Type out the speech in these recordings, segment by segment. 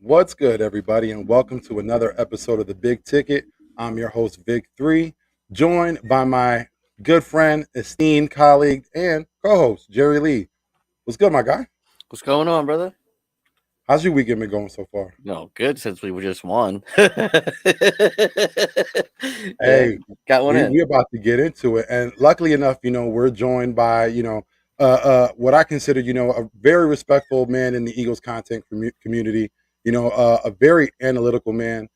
What's good, everybody, and welcome to another episode of The Big Ticket. I'm your host, Vic3, joined by my good friend, esteemed colleague, and co-host, Jerry Lee. What's good, my guy? What's going on, brother? How's your weekend been going so far? No, good since we just won. Yeah, Hey, got one we in. about to get into it, and luckily enough, we're joined by what I consider a very respectful man in the Eagles content community. A very analytical man.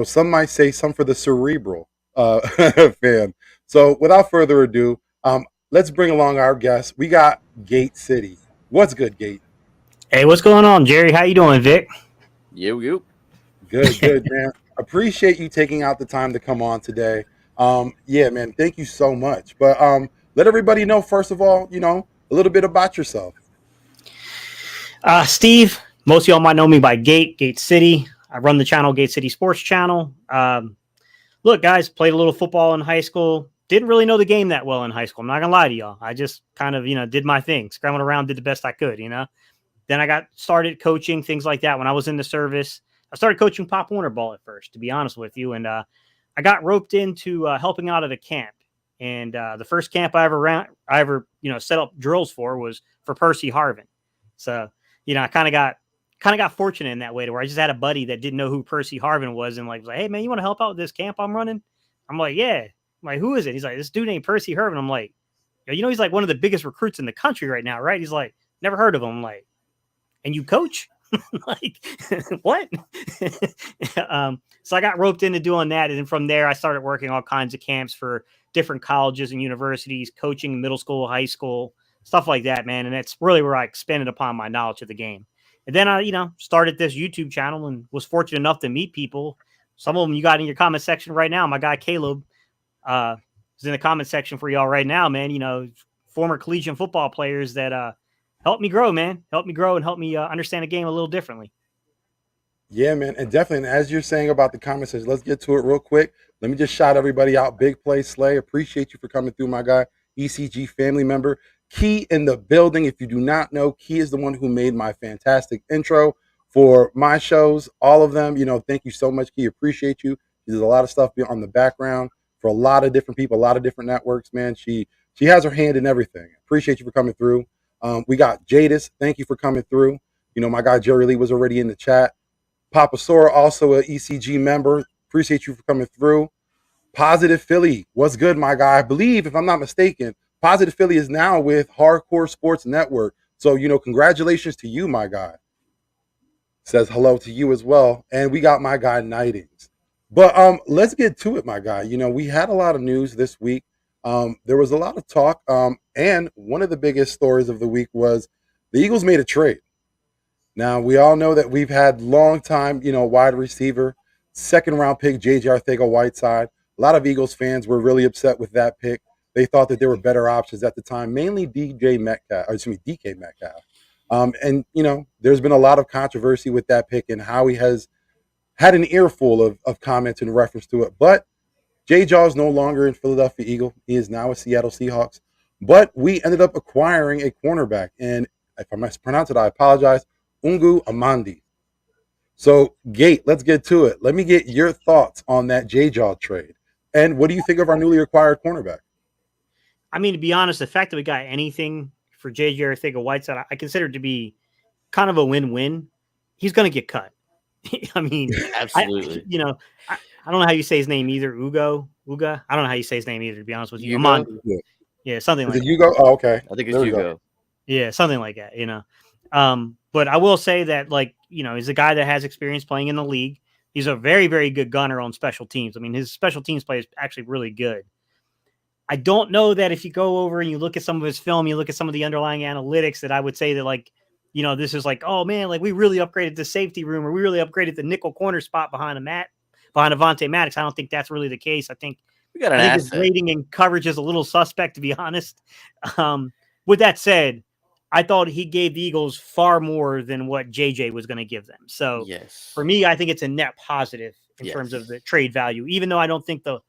Some might say some for the cerebral fan. So without further ado, let's bring along our guest. We got Gate City. What's good, Gate? Hey, what's going on, Jerry? How you doing, Vic? You. Good, good, man. Appreciate you taking out the time to come on today. Yeah, man, thank you so much. But let everybody know, first of all, a little bit about yourself. Steve, most of y'all might know me by Gate City. I run the channel, GateCity Sports Channel. Look, guys, played a little football in high school. Didn't really know the game that well in high school. I'm not going to lie to y'all. I just kind of, did my thing, scrambled around, did the best I could, Then I got started coaching, things like that when I was in the service. I started coaching Pop Warner ball at first, to be honest with you. And I got roped into helping out at a camp. And the first camp I ever set up drills was for Percy Harvin. So, I kind of got fortunate in that way to where I just had a buddy that didn't know who Percy Harvin was and was like, hey, man, you want to help out with this camp I'm running? I'm like, yeah. I'm like, who is it? He's like, this dude named Percy Harvin. I'm like, he's like one of the biggest recruits in the country right now, right? He's like, never heard of him. I'm like, and you coach? Like, what? So I got roped into doing that. And then from there, I started working all kinds of camps for different colleges and universities, coaching middle school, high school, stuff like that, man. And that's really where I expanded upon my knowledge of the game. And then I, started this YouTube channel and was fortunate enough to meet people. Some of them you got in your comment section right now. My guy, Caleb, is in the comment section for y'all right now, man. Former collegiate football players that, help me grow, man. Help me grow and help me understand the game a little differently. Yeah, man, and definitely. And as you're saying about the conversation, let's get to it real quick. Let me just shout everybody out. Big Play Slay, appreciate you for coming through, my guy. ECG family member, Key in the building. If you do not know, Key is the one who made my fantastic intro for my shows, all of them. Thank you so much, Key. Appreciate you. She does a lot of stuff on the background for a lot of different people, a lot of different networks. Man, she has her hand in everything. Appreciate you for coming through. We got Jadis. Thank you for coming through. My guy Jerry Lee was already in the chat. Papa Sora, also an ECG member. Appreciate you for coming through. Positive Philly, what's good, my guy? I believe, if I'm not mistaken, Positive Philly is now with Hardcore Sports Network. So, congratulations to you, my guy. Says hello to you as well. And we got my guy Nightings. But let's get to it, my guy. We had a lot of news this week. There was a lot of talk. And one of the biggest stories of the week was the Eagles made a trade. Now, we all know that we've had long time, wide receiver, second round pick, J.J. Arcega-Whiteside. A lot of Eagles fans were really upset with that pick. They thought that there were better options at the time, mainly DK Metcalf. And, there's been a lot of controversy with that pick and how he has had an earful of comments in reference to it. But J-Jaw is no longer in Philadelphia Eagle. He is now with Seattle Seahawks. But we ended up acquiring a cornerback. And if I mispronounce it, I apologize. Ungu Amandi. So, Gate, let's get to it. Let me get your thoughts on that J-Jaw trade. And what do you think of our newly acquired cornerback? I mean, to be honest, the fact that we got anything for J.J. Arcega-Whiteside, I consider it to be kind of a win-win. He's going to get cut. I mean, absolutely. I don't know how you say his name either. Uga. I don't know how you say his name either, to be honest with you. Amandi. Yeah, something Is like it Hugo? Oh, okay. I think it's Hugo. Yeah, something like that, But I will say that, he's a guy that has experience playing in the league. He's a very, very good gunner on special teams. I mean, his special teams play is actually really good. I don't know that if you go over and you look at some of his film, you look at some of the underlying analytics, that I would say that, this is oh, man, we really upgraded the safety room, or we really upgraded the nickel corner spot behind Avonte Maddox. I don't think that's really the case. I think his rating and coverage is a little suspect, to be honest. With that said, I thought he gave the Eagles far more than what JJ was going to give them. So for me, I think it's a net positive in terms of the trade value, even though I don't think the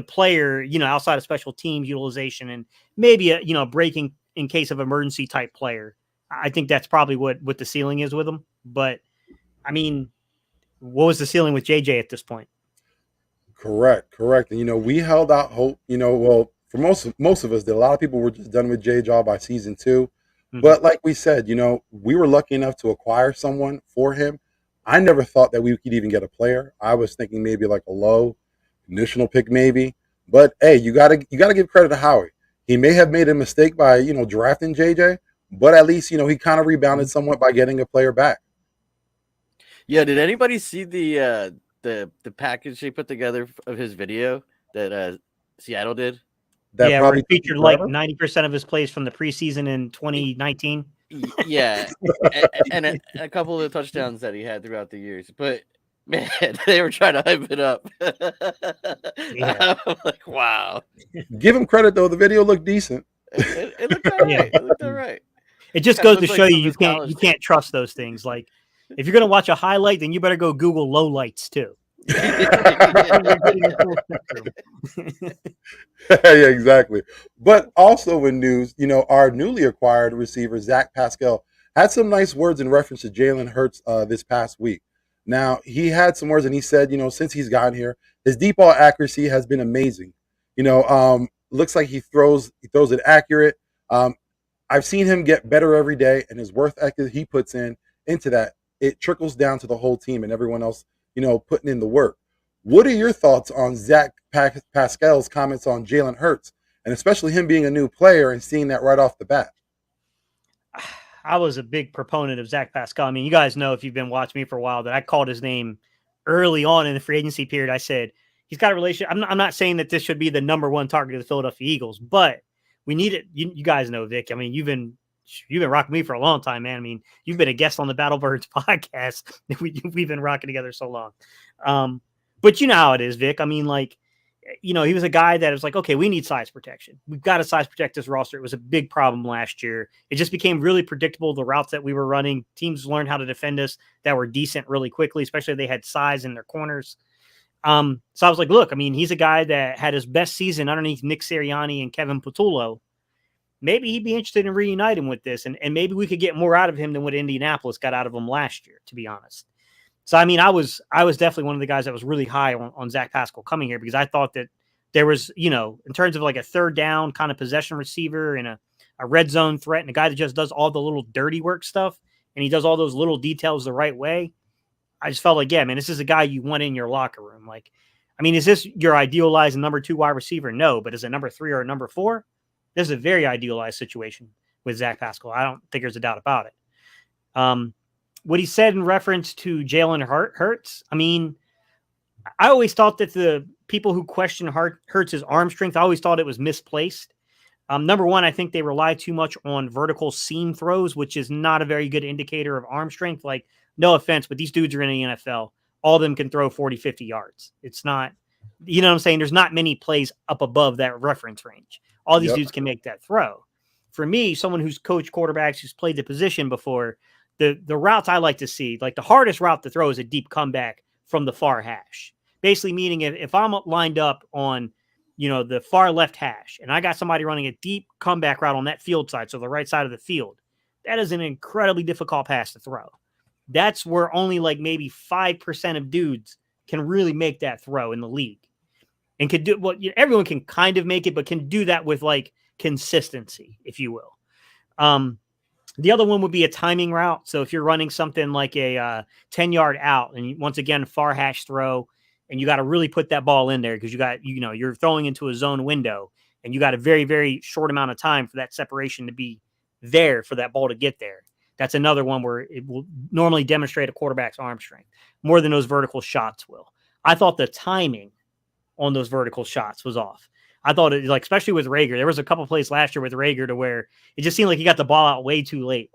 player, outside of special teams utilization and maybe a breaking in case of emergency type player, I think that's probably what the ceiling is with him. But I mean, what was the ceiling with JJ at this point? Correct. And we held out hope. Well, for most of us, that a lot of people were just done with J Jaw by season 2. But like we said, we were lucky enough to acquire someone for him. I never thought that we could even get a player. I was thinking maybe like a low conditional pick, maybe. But hey, you gotta give credit to Howie. He may have made a mistake by drafting JJ, but at least he kind of rebounded somewhat by getting a player back. Yeah, did anybody see the package they put together of his video that Seattle did? That yeah, probably where it featured like 90% of his plays from the preseason in 2019. Yeah, and a couple of the touchdowns that he had throughout the years. But man, they were trying to hype it up. Yeah. I'm like, wow. Give him credit though; the video looked decent. It looked all right. Yeah. It looked all right. It just Kinda goes to looks like show some you of you his can't college you can't trust those things. Like if you're gonna watch a highlight, then you better go Google lowlights too. Yeah, exactly. But also in news, our newly acquired receiver Zach Pascal had some nice words in reference to Jalen Hurts this past week. Now he had some words, and he said, since he's gotten here, his deep ball accuracy has been amazing. Looks like he throws it accurate. I've seen him get better every day, and his work ethic he puts into that, it trickles down to the whole team and everyone else, putting in the work. What are your thoughts on Zach Pascal's comments on Jalen Hurts, and especially him being a new player and seeing that right off the bat? I was a big proponent of Zach Pascal. I mean, you guys know if you've been watching me for a while that I called his name early on in the free agency period. I said he's got a relationship. I'm not saying that this should be the number one target of the Philadelphia Eagles, but we need it. You guys know, Vic. I mean, you've been rocking me for a long time, man. I mean, you've been a guest on the Battle Birds podcast. We've been rocking together so long. But you know how it is, Vic. I mean, like, he was a guy that was like, okay, we need size protection. We've got to size protect this roster. It was a big problem last year. It just became really predictable, the routes that we were running. Teams learned how to defend us that were decent really quickly, especially if they had size in their corners. So I was like, look, I mean, he's a guy that had his best season underneath Nick Sirianni and Kevin Patullo. Maybe he'd be interested in reuniting with this, and maybe we could get more out of him than what Indianapolis got out of him last year, to be honest. So, I mean, I was definitely one of the guys that was really high on Zach Pascal coming here because I thought that there was, in terms of like a third down kind of possession receiver and a red zone threat and a guy that just does all the little dirty work stuff and he does all those little details the right way. I just felt like, yeah, man, this is a guy you want in your locker room. Like, I mean, is this your idealized number 2 wide receiver? No, but is it number 3 or number 4? This is a very idealized situation with Zach Pascal. I don't think there's a doubt about it. What he said in reference to Jalen Hurts, I mean, I always thought that the people who question Hurts' arm strength, I always thought it was misplaced. Number one, I think they rely too much on vertical seam throws, which is not a very good indicator of arm strength. Like, no offense, but these dudes are in the NFL. All of them can throw 40, 50 yards. It's not, you know what I'm saying? There's not many plays up above that reference range. All these dudes can make that throw. For me, someone who's coached quarterbacks, who's played the position before, the routes I like to see, like the hardest route to throw is a deep comeback from the far hash. Basically meaning if I'm lined up on, the far left hash and I got somebody running a deep comeback route on that field side, so the right side of the field, that is an incredibly difficult pass to throw. That's where only like maybe 5% of dudes can really make that throw in the league. And could do everyone can kind of make it, but can do that with like consistency, if you will. The other one would be a timing route. So if you're running something like a 10-yard out, and once again, far hash throw, and you got to really put that ball in there because you're throwing into a zone window, and you got a very, very short amount of time for that separation to be there for that ball to get there. That's another one where it will normally demonstrate a quarterback's arm strength more than those vertical shots will. I thought the timing on those vertical shots was off. I thought it, like, especially with Rager, there was a couple plays last year with Rager to where it just seemed like he got the ball out way too late.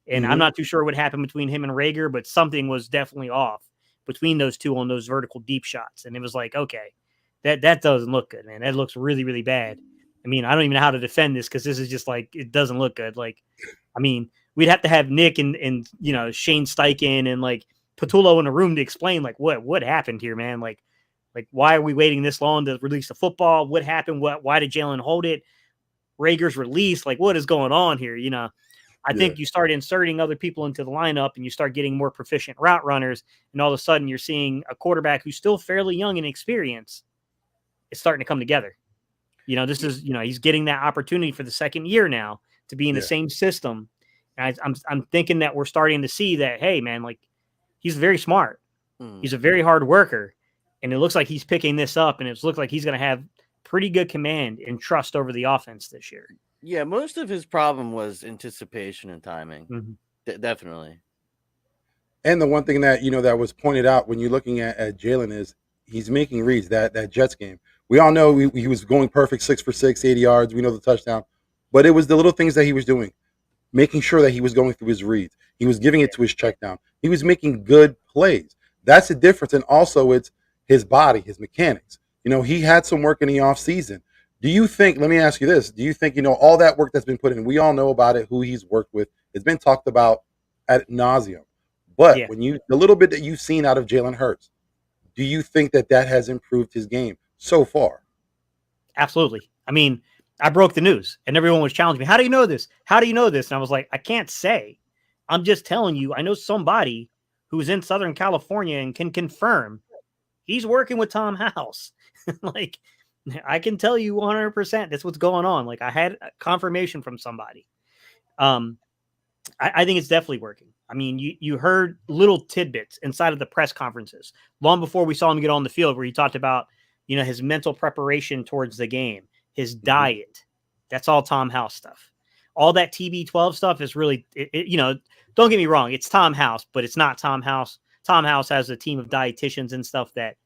And I'm not too sure what happened between him and Rager, but something was definitely off between those two on those vertical deep shots. And it was like, okay, that doesn't look good, man. That looks really, really bad. I mean, I don't even know how to defend this because this is just like, it doesn't look good. Like, I mean, we'd have to have Nick and Shane Steichen and like Patullo in a room to explain like what happened here, man. Like, why are we waiting this long to release the football? What happened? Why did Jalen hold it? Rager's release? Like, what is going on here? I think you start inserting other people into the lineup and you start getting more proficient route runners. And all of a sudden you're seeing a quarterback who's still fairly young in experience. It's starting to come together. This is, he's getting that opportunity for the second year now to be in the same system. And I'm thinking that we're starting to see that, hey, man, like he's very smart. He's a very hard worker. And it looks like he's picking this up. And it looks like he's going to have pretty good command and trust over the offense this year. Yeah, most of his problem was anticipation and timing. Definitely. And the one thing that, that was pointed out when you're looking at Jalen is he's making reads. That Jets game, we all know he was going perfect, 6 for 6, 80 yards. We know the touchdown. But it was the little things that he was doing, making sure that he was going through his reads. He was giving it to his check down. He was making good plays. That's the difference. And also it's his body, his mechanics. He had some work in the offseason. Do you think, let me ask you this, do you think, all that work that's been put in, we all know about it, who he's worked with, it's been talked about ad nauseum. But when the little bit that you've seen out of Jalen Hurts, do you think that has improved his game so far? Absolutely. I mean, I broke the news and everyone was challenging me. How do you know this? How do you know this? And I was like, I can't say. I'm just telling you, I know somebody who's in Southern California and can confirm he's working with Tom House. Like, I can tell you 100% that's what's going on. Like, I had confirmation from somebody. I think it's definitely working. I mean, you heard little tidbits inside of the press conferences long before we saw him get on the field where he talked about, his mental preparation towards the game, his diet. That's all Tom House stuff. All that TB12 stuff is really, don't get me wrong. It's Tom House, but it's not Tom House. Tom House has a team of dietitians and stuff that,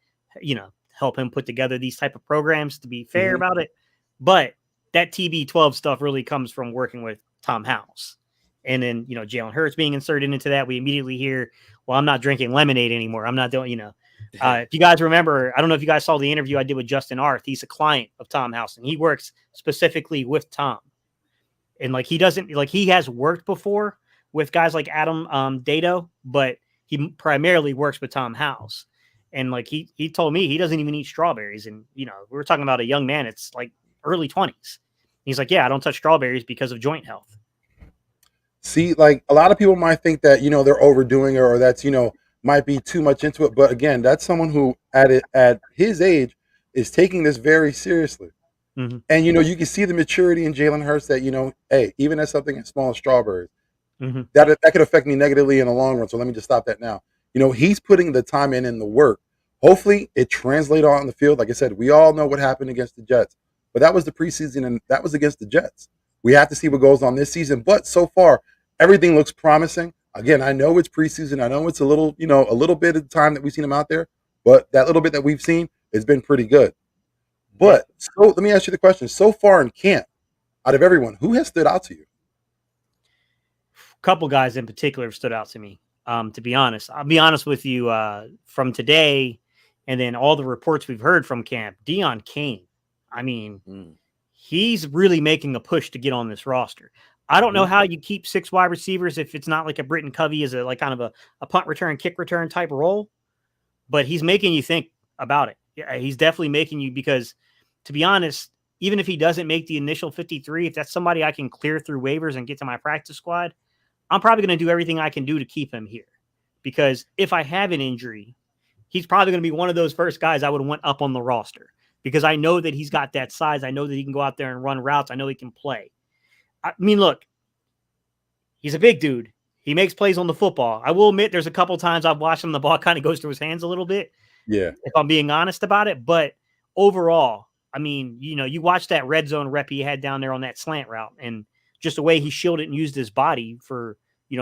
help him put together these type of programs, to be fair about it. But that TB12 stuff really comes from working with Tom House. And then, Jalen Hurts being inserted into that, we immediately hear, well, I'm not drinking lemonade anymore. I'm not doing, if you guys remember, I don't know if you guys saw the interview I did with Justin Arth. He's a client of Tom House and he works specifically with Tom. And like, he has worked before with guys like Adam Dato, but he primarily works with Tom House. And like, he told me he doesn't even eat strawberries. And, we were talking about a young man. It's like early 20s. He's like, yeah, I don't touch strawberries because of joint health. See, like a lot of people might think that, they're overdoing it or that's, might be too much into it. But again, that's someone who at his age is taking this very seriously. And, you can see the maturity in Jalen Hurts that, hey, even as something as small as strawberries, that could affect me negatively in the long run. So let me just stop that now. He's putting the time in the work. Hopefully it translates on the field. Like I said, we all know what happened against the Jets, but that was the preseason and that was against the Jets. We have to see what goes on this season, but so far everything looks promising. Again, I know it's preseason. I know it's a little bit of time that we've seen him out there, but that little bit that we've seen has been pretty good. But so let me ask you the question. So far in camp, out of everyone, who has stood out to you? A couple guys in particular have stood out to me. To be honest, I'll be honest with you, from today and then all the reports we've heard from camp, Dion Kane. I mean, he's really making a push to get on this roster. I don't know how you keep 6 wide receivers if it's not like a Britton Covey as a kind of a punt return, kick return type role, but he's making you think about it. Yeah, he's definitely making you, because to be honest, even if he doesn't make the initial 53, if that's somebody I can clear through waivers and get to my practice squad, I'm probably going to do everything I can do to keep him here, because if I have an injury, he's probably going to be one of those first guys I would want up on the roster, because I know that he's got that size. I know that he can go out there and run routes. I know he can play. I mean, look, he's a big dude. He makes plays on the football. I will admit there's a couple times I've watched him, the ball kind of goes through his hands a little bit. Yeah. If I'm being honest about it. But overall, I mean, you watch that red zone rep he had down there on that slant route and just the way he shielded and used his body for,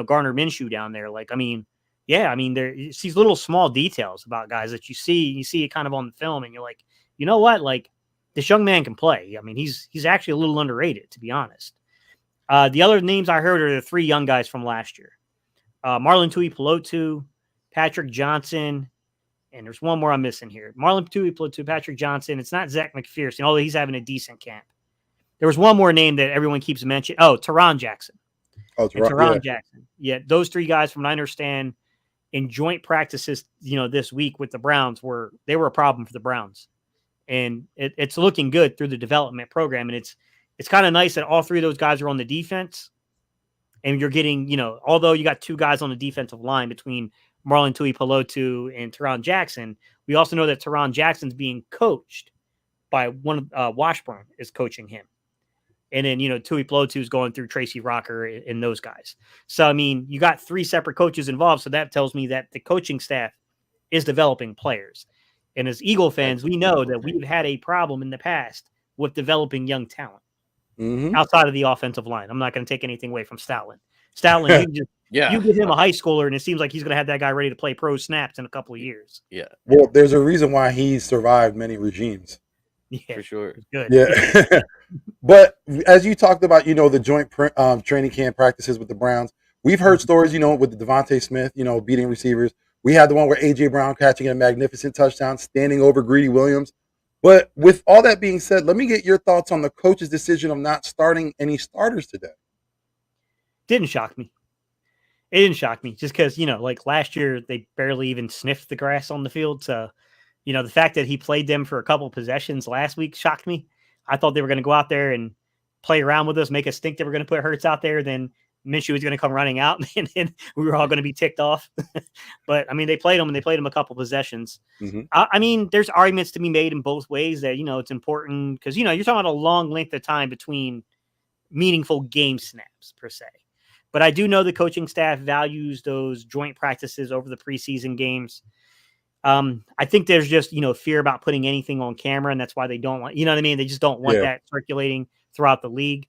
Gardner Minshew down there. Like, I mean, there's these little small details about guys that you see it kind of on the film and you're like, you know what? Like, this young man can play. I mean, he's actually a little underrated, to be honest. The other names I heard are the 3 young guys from last year. Marlon Tuipulotu, Patrick Johnson, and there's one more I'm missing here. Marlon Tuipulotu, Patrick Johnson. It's not Zach McPherson, although he's having a decent camp. There was one more name that everyone keeps mentioning. Oh, Teron Jackson. Jackson. Yeah, those 3 guys, from what I understand, in joint practices, this week with the Browns, were a problem for the Browns. And it's looking good through the development program. And it's kind of nice that all 3 of those guys are on the defense. and you're getting, although you got two guys on the defensive line between Marlon Tuipulotu and Teron Jackson, we also know that Teron Jackson's being coached by one of Washburn is coaching him. And then, Tuipulotu is going through Tracy Rocker and those guys. So, I mean, you got three separate coaches involved. So that tells me that the coaching staff is developing players. And as Eagle fans, we know that we've had a problem in the past with developing young talent outside of the offensive line. I'm not going to take anything away from Stoutland. You give him a high schooler, and it seems like he's going to have that guy ready to play pro snaps in a couple of years. Yeah. Well, there's a reason why he's survived many regimes. Yeah, for sure. Good. Yeah. But as you talked about, the joint training camp practices with the Browns, we've heard stories, with the Devontae Smith, beating receivers. We had the one where A.J. Brown catching a magnificent touchdown, standing over Greedy Williams. But with all that being said, let me get your thoughts on the coach's decision of not starting any starters today. Didn't shock me. It didn't shock me just because, like last year, they barely even sniffed the grass on the field. So, the fact that he played them for a couple of possessions last week shocked me. I thought they were going to go out there and play around with us, make us think they were going to put Hurts out there. Then Minshew was going to come running out, and then we were all going to be ticked off. But, I mean, they played him, and they played him a couple of possessions. I mean, there's arguments to be made in both ways that, it's important because, you're talking about a long length of time between meaningful game snaps, per se. But I do know the coaching staff values those joint practices over the preseason games. I think there's just, fear about putting anything on camera, and that's why they don't want, what I mean? They just don't want that circulating throughout the league.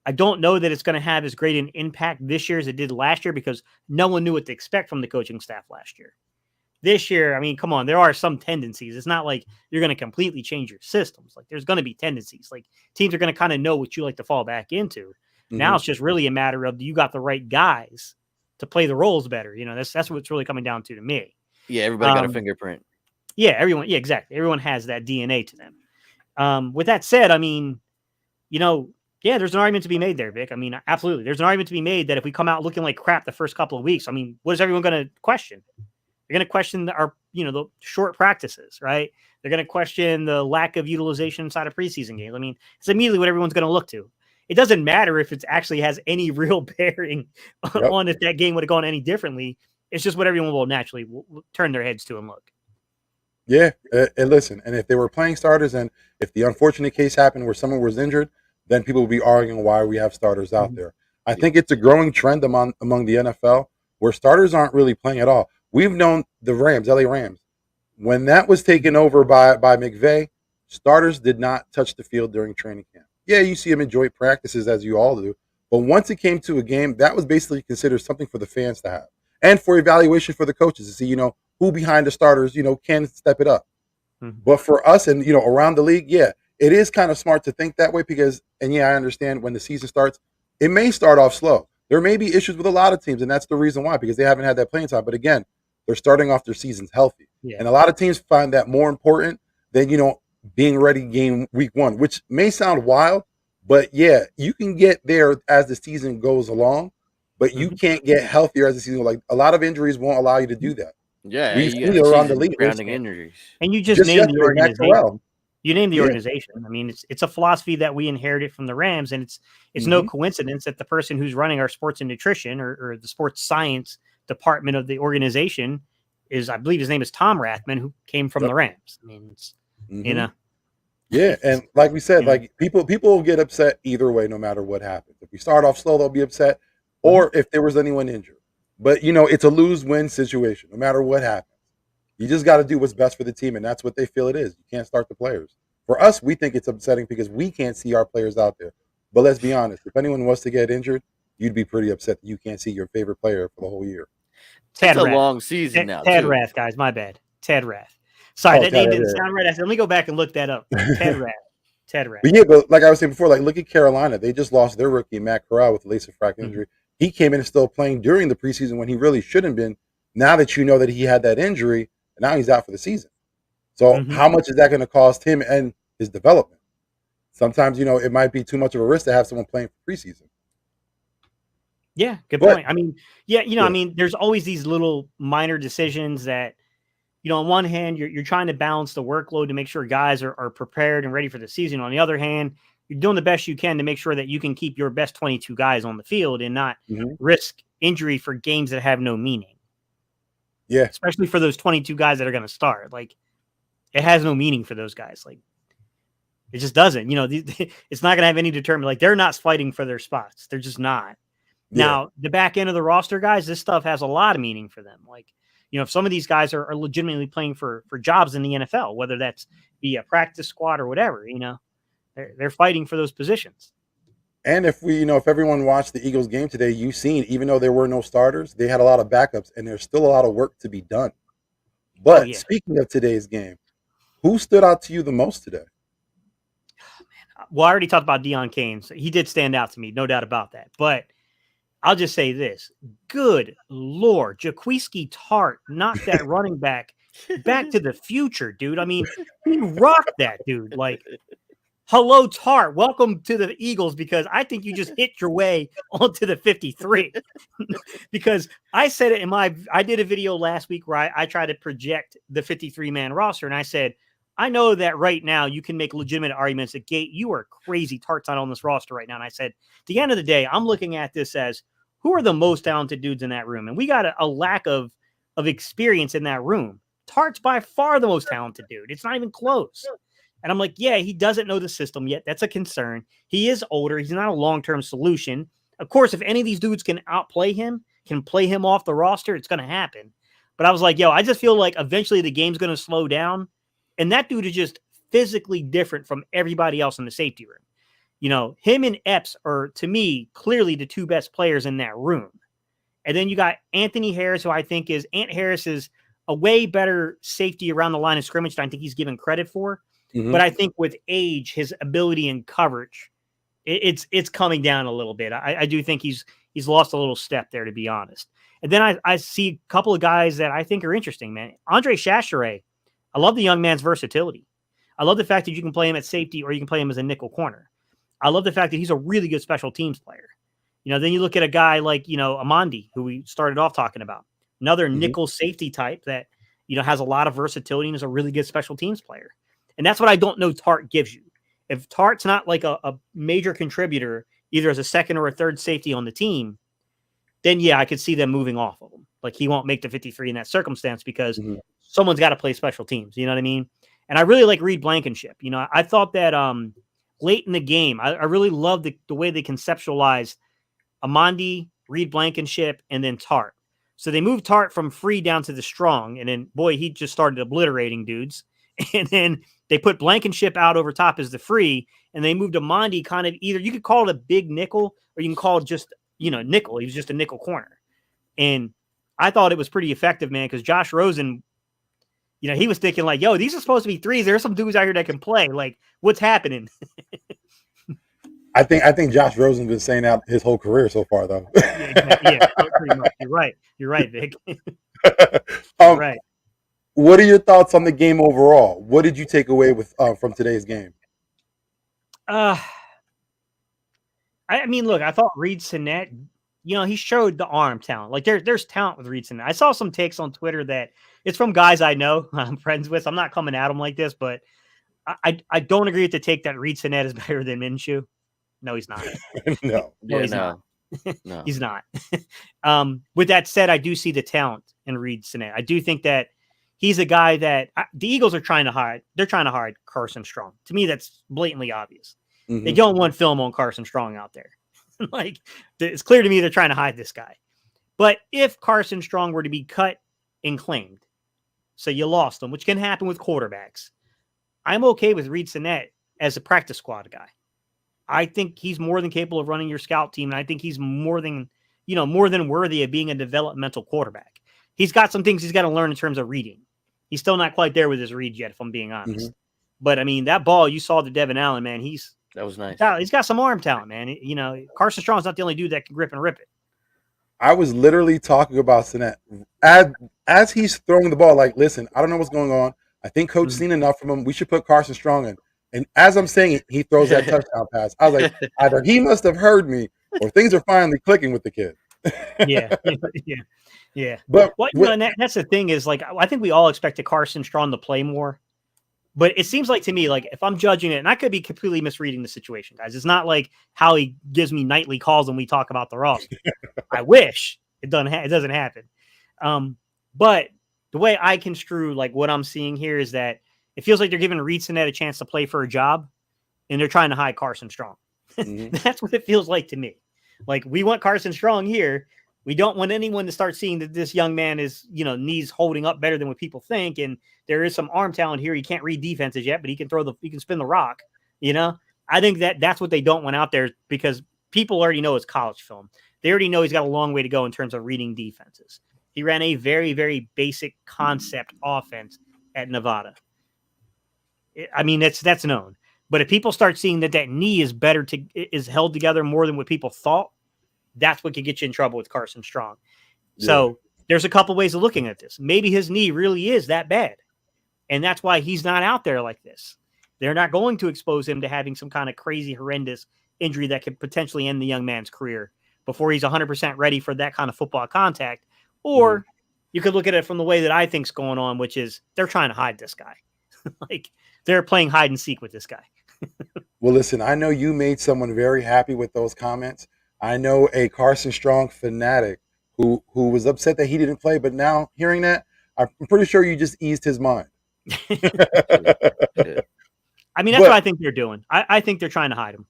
I don't know that it's going to have as great an impact this year as it did last year because no one knew what to expect from the coaching staff last year. This year, I mean, come on, there are some tendencies. It's not like you're going to completely change your systems. Like there's going to be tendencies. Like teams are going to kind of know what you like to fall back into. Now it's just really a matter of, do you got the right guys to play the roles better? That's what it's really coming down to me. Yeah, everybody got a fingerprint. Yeah, everyone. Yeah, exactly. Everyone has that DNA to them. With that said, I mean, there's an argument to be made there, Vic. I mean, absolutely. There's an argument to be made that if we come out looking like crap the first couple of weeks, I mean, what is everyone going to question? They're going to question the short practices, right? They're going to question the lack of utilization inside of preseason games. I mean, it's immediately what everyone's going to look to. It doesn't matter if it actually has any real bearing on if that game would have gone any differently. It's just what everyone will naturally turn their heads to and look. Yeah, and listen, and if they were playing starters and if the unfortunate case happened where someone was injured, then people will be arguing why we have starters out there. I think it's a growing trend among the NFL where starters aren't really playing at all. We've known the Rams, LA Rams, when that was taken over by McVay, starters did not touch the field during training camp. Yeah, you see them in joint practices as you all do. But once it came to a game, that was basically considered something for the fans to have. And for evaluation for the coaches to see, who behind the starters, can step it up. But for us and, around the league, yeah, it is kind of smart to think that way because, and yeah, I understand when the season starts, it may start off slow. There may be issues with a lot of teams, and that's the reason why, because they haven't had that playing time. But again, they're starting off their seasons healthy. Yeah. And a lot of teams find that more important than, being ready game week one, which may sound wild, but yeah, you can get there as the season goes along, but you can't get healthier as the season goes. Like a lot of injuries won't allow you to do that. Yeah, we've seen it around the league. Grounding injuries. And you just named the organization. You named the organization. I mean, it's a philosophy that we inherited from the Rams, and it's no coincidence that the person who's running our sports and nutrition or the sports science department of the organization is, I believe his name is Tom Rathman, who came from the Rams. I mean, it's, Yeah, and like we said, like people will get upset either way, no matter what happens. If we start off slow, they'll be upset, or if there was anyone injured. But it's a lose-win situation, no matter what happens. You just got to do what's best for the team, and that's what they feel it is. You can't start the players. For us, we think it's upsetting because we can't see our players out there. But let's be honest, if anyone was to get injured, you'd be pretty upset that you can't see your favorite player for the whole year. It's a long season now. Ted Rath, guys, my bad. Ted Rath. Sorry, that name didn't sound right. Let me go back and look that up. Ted Rath. But yeah, but like I was saying before, like look at Carolina. They just lost their rookie, Matt Corral, with a lacered fracture injury. He came in and still playing during the preseason when he really shouldn't have been. Now that you know that he had that injury, and now he's out for the season. So how much is that going to cost him and his development? Sometimes, it might be too much of a risk to have someone playing for preseason. Yeah, good point. I mean, I mean, there's always these little minor decisions that, on one hand, you're trying to balance the workload to make sure guys are prepared and ready for the season. On the other hand, you're doing the best you can to make sure that you can keep your best 22 guys on the field and not risk injury for games that have no meaning. Yeah. Especially for those 22 guys that are going to start. Like, it has no meaning for those guys. Like, it just doesn't. You know, it's not going to have any determinant. Like, they're not fighting for their spots. They're just not. Yeah. Now, the back end of the roster guys, this stuff has a lot of meaning for them. Like, you know, if some of these guys are legitimately playing for jobs in the NFL, whether that's be a practice squad or whatever, you know, they're fighting for those positions. And if if everyone watched the Eagles game today, you've seen, even though there were no starters, they had a lot of backups, and there's still a lot of work to be done. But speaking of today's game, who stood out to you the most today? Well, I already talked about Dion Kane. So he did stand out to me, no doubt about that. But I'll just say this. Good Lord, Jaquiski Tartt knocked that running back to the future, dude. I mean, he rocked that dude. Like, hello, Tartt. Welcome to the Eagles, because I think you just hit your way onto the 53. Because I said it I did a video last week where I tried to project the 53-man roster, and I said, I know that right now you can make legitimate arguments that Gate, you are crazy. Tartt's not on this roster right now. And I said, at the end of the day, I'm looking at this as who are the most talented dudes in that room? And we got a lack of experience in that room. Tartt's by far the most talented dude. It's not even close. And I'm like, yeah, he doesn't know the system yet. That's a concern. He is older. He's not a long-term solution. Of course, if any of these dudes can outplay him, can play him off the roster, it's going to happen. But I was like, yo, I just feel like eventually the game's going to slow down. And that dude is just physically different from everybody else in the safety room. You know, him and Epps are, to me, clearly the two best players in that room. And then you got Anthony Harris, who I think Ant Harris is a way better safety around the line of scrimmage than I think he's given credit for. But I think with age, his ability in coverage, it's coming down a little bit. I do think he's lost a little step there, to be honest. And then I see a couple of guys that I think are interesting, man. Andre Chachere, I love the young man's versatility. I love the fact that you can play him at safety or you can play him as a nickel corner. I love the fact that he's a really good special teams player. You know, then you look at a guy like, Amandi, who we started off talking about, another nickel safety type that, has a lot of versatility and is a really good special teams player. And that's what I don't know Tartt gives you. If Tartt's not like a major contributor, either as a second or a third safety on the team, then yeah, I could see them moving off of him. Like, he won't make the 53 in that circumstance because someone's got to play special teams. You know what I mean? And I really like Reed Blankenship. I thought that late in the game, I really loved the way they conceptualized Amandi, Reed Blankenship, and then Tartt. So they moved Tartt from free down to the strong. And then, boy, he just started obliterating dudes. And then they put Blankenship out over top as the free. And they moved Amandi kind of either, you could call it a big nickel or you can call it just, nickel. He was just a nickel corner. And I thought it was pretty effective, man, because Josh Rosen, he was thinking like, yo, these are supposed to be threes. There's some dudes out here that can play. Like, what's happening? I think Josh Rosen's been saying that his whole career so far, though. yeah, pretty much. You're right, Vic. Right. What are your thoughts on the game overall? What did you take away from today's game? I mean, look, I thought Reed Sinnett, he showed the arm talent. Like, there's talent with Reed Sinnett. I saw some takes on Twitter that it's from guys I know, I'm friends with. I'm not coming at them like this, but I don't agree with the take that Reed Sinnett is better than Minshew. No, he's not. No. He's not. No. He's not. With that said, I do see the talent in Reed Sinnett. I do think that he's a guy that the Eagles are trying to hide. They're trying to hide Carson Strong. To me, that's blatantly obvious. They don't want film on Carson Strong out there. Like, it's clear to me they're trying to hide this guy. But if Carson Strong were to be cut and claimed, so you lost him, which can happen with quarterbacks, I'm okay with Reed Sinnett as a practice squad guy. I think he's more than capable of running your scout team, and I think he's more than worthy of being a developmental quarterback. He's got some things he's got to learn in terms of reading. He's still not quite there with his read yet, if I'm being honest. But I mean, that ball you saw to Devon Allen, man, that was nice. He's got some arm talent, man. Carson Strong's not the only dude that can grip and rip it. I was literally talking about Sinnett as he's throwing the ball. Like, listen, I don't know what's going on. I think Coach seen enough from him. We should put Carson Strong in. And as I'm saying it, he throws that touchdown pass. I was like, either he must have heard me, or things are finally clicking with the kid. Yeah. But that's the thing is, like, I think we all expected Carson Strong to play more. But it seems like to me, like if I'm judging it, and I could be completely misreading the situation, guys. It's not like how he gives me nightly calls when we talk about the roster. I wish it doesn't happen. But the way I construe like what I'm seeing here is that it feels like they're giving Reed Sinnett a chance to play for a job, and they're trying to hide Carson Strong. Mm-hmm. That's what it feels like to me. Like we want Carson Strong here. We don't want anyone to start seeing that this young man is, knees holding up better than what people think. And there is some arm talent here. He can't read defenses yet, but he can spin the rock. I think that's what they don't want out there because people already know it's college film. They already know he's got a long way to go in terms of reading defenses. He ran a very, very basic concept offense at Nevada. That's known. But if people start seeing that knee is held together more than what people thought, that's what could get you in trouble with Carson Strong. Yeah. So there's a couple ways of looking at this. Maybe his knee really is that bad. And that's why he's not out there like this. They're not going to expose him to having some kind of crazy, horrendous injury that could potentially end the young man's career before he's 100% ready for that kind of football contact. Or you could look at it from the way that I think's going on, which is they're trying to hide this guy. Like they're playing hide and seek with this guy. Well, listen, I know you made someone very happy with those comments. I know a Carson Strong fanatic who was upset that he didn't play, but now hearing that, I'm pretty sure you just eased his mind. I mean, that's what I think they're doing. I think they're trying to hide him.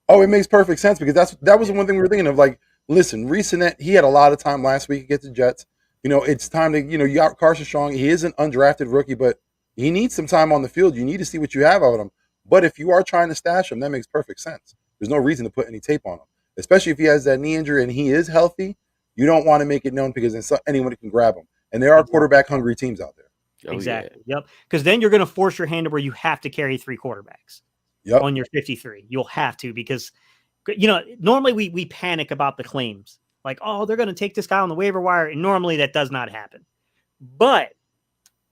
Oh, it makes perfect sense because that was the one thing we were thinking of. Like, listen, Reed Sinnett, he had a lot of time last week against the Jets. It's time to, you got Carson Strong. He is an undrafted rookie, but he needs some time on the field. You need to see what you have out of him. But if you are trying to stash him, that makes perfect sense. There's no reason to put any tape on him, especially if he has that knee injury and he is healthy. You don't want to make it known because then anyone can grab him. And there are quarterback-hungry teams out there. Oh, exactly. Yeah. Yep. Because then you're going to force your hand to where you have to carry 3 quarterbacks on your 53. You'll have to because, normally we panic about the claims. Like, oh, they're going to take this guy on the waiver wire. And normally that does not happen. But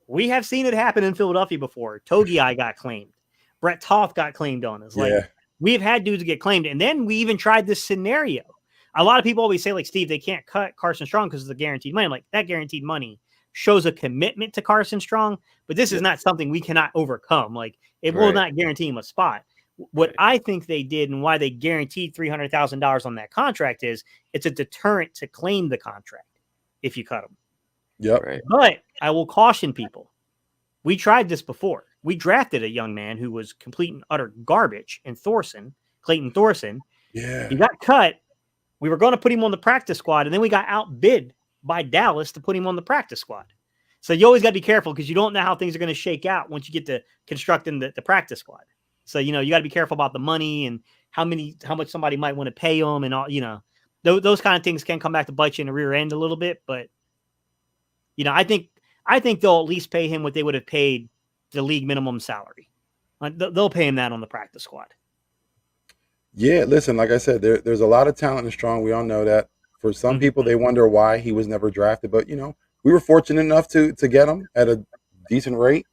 we have seen it happen in Philadelphia before. Togiai got claimed. Brett Toth got claimed on us. Like, we've had dudes get claimed. And then we even tried this scenario. A lot of people always say, like, Steve, they can't cut Carson Strong because of the guaranteed money. I'm like, that guaranteed money shows a commitment to Carson Strong, but this is not something we cannot overcome. Like, it will not guarantee him a spot. What I think they did and why they guaranteed $300,000 on that contract is it's a deterrent to claim the contract if you cut him. Yep. Right. But I will caution people. We tried this before. We drafted a young man who was complete and utter garbage in Clayton Thorson. Yeah. He got cut. We were going to put him on the practice squad, and then we got outbid by Dallas to put him on the practice squad. So you always got to be careful because you don't know how things are going to shake out once you get to constructing the practice squad. So, you got to be careful about the money and how much somebody might want to pay them and all, those kind of things can come back to bite you in the rear end a little bit. But, I think they'll at least pay him what they would have paid the league minimum salary. They'll pay him that on the practice squad. Yeah, listen, like I said, there's a lot of talent in Strong. We all know that. For some people, they wonder why he was never drafted. But, we were fortunate enough to get him at a decent rate.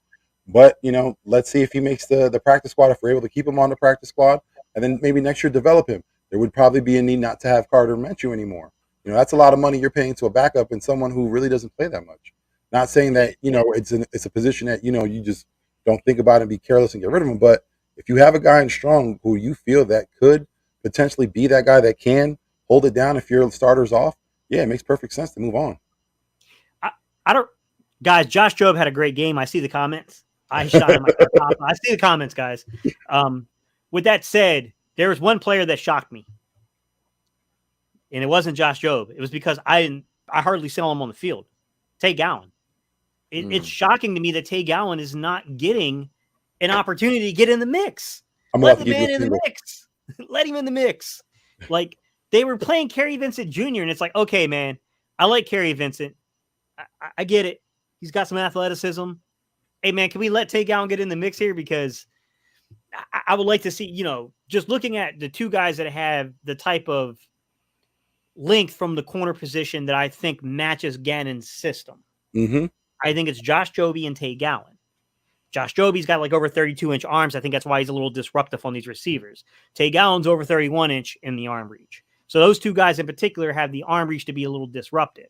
But, let's see if he makes the practice squad, if we're able to keep him on the practice squad, and then maybe next year develop him. There would probably be a need not to have Carter Minshew anymore. That's a lot of money you're paying to a backup and someone who really doesn't play that much. Not saying that, it's a position that, you just don't think about and be careless and get rid of him. But if you have a guy in Strong who you feel that could potentially be that guy that can hold it down if your starter's off, yeah, it makes perfect sense to move on. Guys, Josh Jobe had a great game. I see the comments. I shot him. I see the comments, guys. With that said, there was one player that shocked me. And it wasn't Josh Jobe. It was because I hardly saw him on the field. Tay Gowan. It's shocking to me that Tay Gowan is not getting an opportunity to get in the mix. Let the man in the mix. Let him in the mix. Like, they were playing Kerry Vincent Jr., and it's like, okay, man, I like Kerry Vincent. I get it. He's got some athleticism. Hey, man, can we let Tay Gowan get in the mix here? Because I would like to see, just looking at the two guys that have the type of length from the corner position that I think matches Gannon's system. Mm-hmm. I think it's Josh Jobe and Tay Gowan. Josh Jobe's got like over 32-inch arms. I think that's why he's a little disruptive on these receivers. Tay Gowan's over 31-inch in the arm reach. So those two guys in particular have the arm reach to be a little disruptive.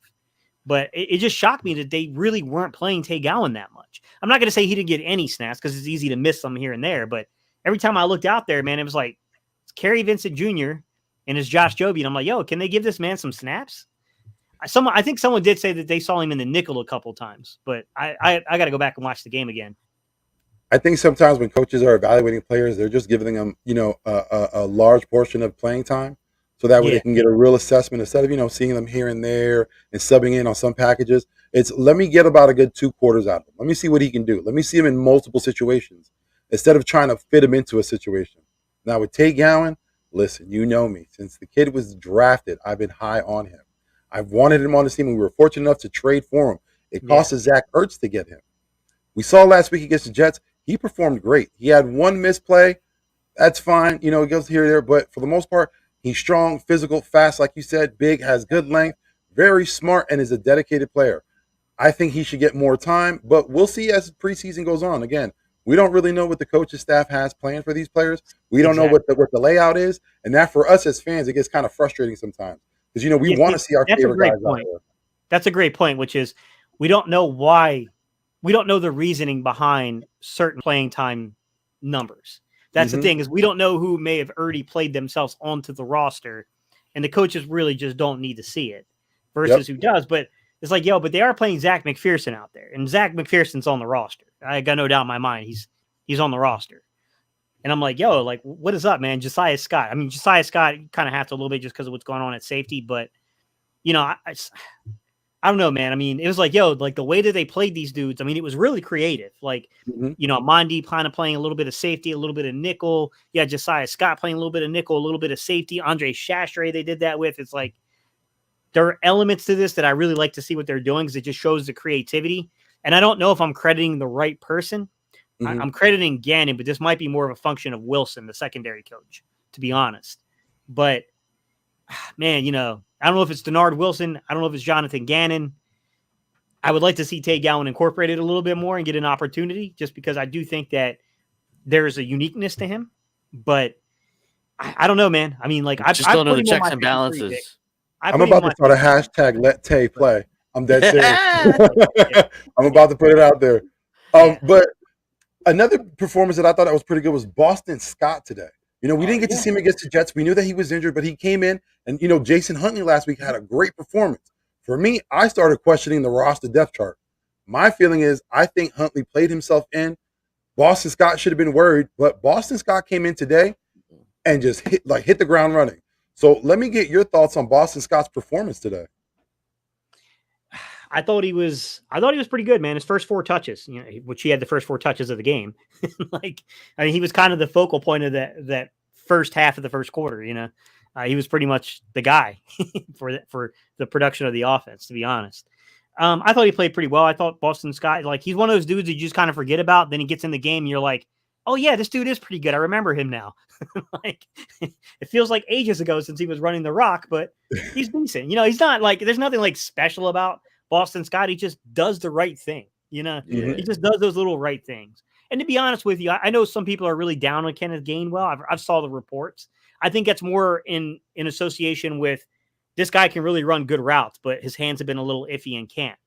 But it just shocked me that they really weren't playing Tay Gowan that much. I'm not going to say he didn't get any snaps because it's easy to miss them here and there. But every time I looked out there, man, it was like it's Kerry Vincent Jr. and it's Josh Joby. And I'm like, yo, can they give this man some snaps? I think someone did say that they saw him in the nickel a couple times, but I got to go back and watch the game again. I think sometimes when coaches are evaluating players, they're just giving them, a large portion of playing time, so that way they can get a real assessment instead of, seeing them here and there and subbing in on some packages. It's let me get about a good 2 quarters out of him. Let me see what he can do. Let me see him in multiple situations instead of trying to fit him into a situation. Now with Tay Gowan, listen, you know me. Since the kid was drafted, I've been high on him. I've wanted him on the team, and we were fortunate enough to trade for him. It cost us Zach Ertz to get him. We saw last week against the Jets. He performed great. He had one misplay. That's fine. It goes here or there. But for the most part, he's strong, physical, fast, like you said, big, has good length, very smart, and is a dedicated player. I think he should get more time, but we'll see as preseason goes on. Again, we don't really know what the coaching staff has planned for these players. We don't know what the layout is. And that for us as fans, it gets kind of frustrating sometimes because, we want to see our favorite guys out there. That's a great point, which is we don't know why. We don't know the reasoning behind certain playing time numbers. That's the thing is we don't know who may have already played themselves onto the roster, and the coaches really just don't need to see it versus who does. But it's like, but they are playing Zach McPherson out there, and Zach McPherson's on the roster. I got no doubt in my mind he's on the roster. And I'm like, what is up, man? Josiah Scott. I mean, Josiah Scott kind of have to a little bit just because of what's going on at safety, but I don't know, man. I mean, it was like, the way that they played these dudes, I mean, it was really creative. Like, Mondi kind of playing a little bit of safety, a little bit of nickel. Yeah, Josiah Scott playing a little bit of nickel, a little bit of safety. Andre Shastray, they did that with. It's like, there are elements to this that I really like to see what they're doing because it just shows the creativity. And I don't know if I'm crediting the right person. I'm crediting Gannon, but this might be more of a function of Wilson, the secondary coach, to be honest. But, man, I don't know if it's Denard Wilson. I don't know if it's Jonathan Gannon. I would like to see Tay Gowan incorporated a little bit more and get an opportunity just because I do think that there's a uniqueness to him. But I don't know, man. I mean, I just don't know the checks and balances. I'm about to start a hashtag let Tay play. I'm dead serious. I'm about to put it out there. But another performance that I thought that was pretty good was Boston Scott today. We didn't get to see him against the Jets. We knew that he was injured, but he came in, and, Jason Huntley last week had a great performance. For me, I started questioning the roster depth chart. My feeling is I think Huntley played himself in. Boston Scott should have been worried, but Boston Scott came in today and just hit the ground running. So let me get your thoughts on Boston Scott's performance today. I thought he was pretty good, man. His first 4 touches, which he had the first 4 touches of the game. He was kind of the focal point of that first half of the first quarter. He was pretty much the guy for the production of the offense, to be honest. I thought he played pretty well. I thought Boston Scott, he's one of those dudes that you just kind of forget about. Then he gets in the game and you're like, oh yeah, this dude is pretty good. I remember him now. It feels like ages ago since he was running the rock, but he's decent. He's not there's nothing special about Boston Scott. He just does the right thing. He just does those little right things. And to be honest with you, I know some people are really down on Kenneth Gainwell. I've saw the reports. I think that's more in association with this guy can really run good routes, but his hands have been a little iffy in camp.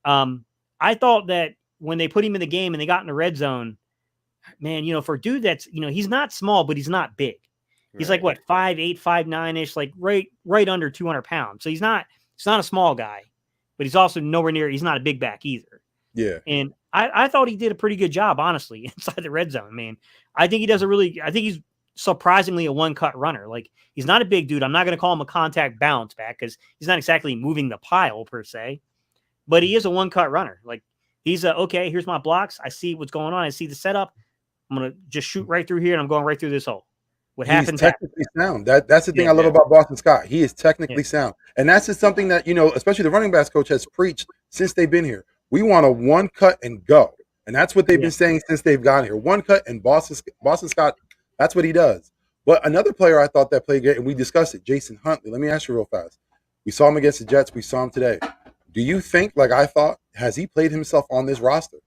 I thought that when they put him in the game and they got in the red zone, man, for a dude that's, he's not small, but he's not big. He's Right. 5'8", 5'9" ish, right under 200 pounds. So he's not a small guy, but he's also nowhere near, he's not a big back either. Yeah. And I thought he did a pretty good job, honestly, inside the red zone, man. I think he's surprisingly a one-cut runner. He's not a big dude. I'm not going to call him a contact bounce back because he's not exactly moving the pile per se, but he is a one-cut runner. He's okay, here's my blocks. I see what's going on. I see the setup. I'm going to just shoot right through here, and I'm going right through this hole. What happens? He's technically sound. That's the thing I love about Boston Scott. He is technically sound. And that's just something that, especially the running backs coach has preached since they've been here. We want a one cut and go. And that's what they've been saying since they've gotten here. One cut and Boston Scott, that's what he does. But another player I thought that played good, and we discussed it, Jason Huntley. Let me ask you real fast. We saw him against the Jets. We saw him today. Do you think, like I thought, has he played himself on this roster?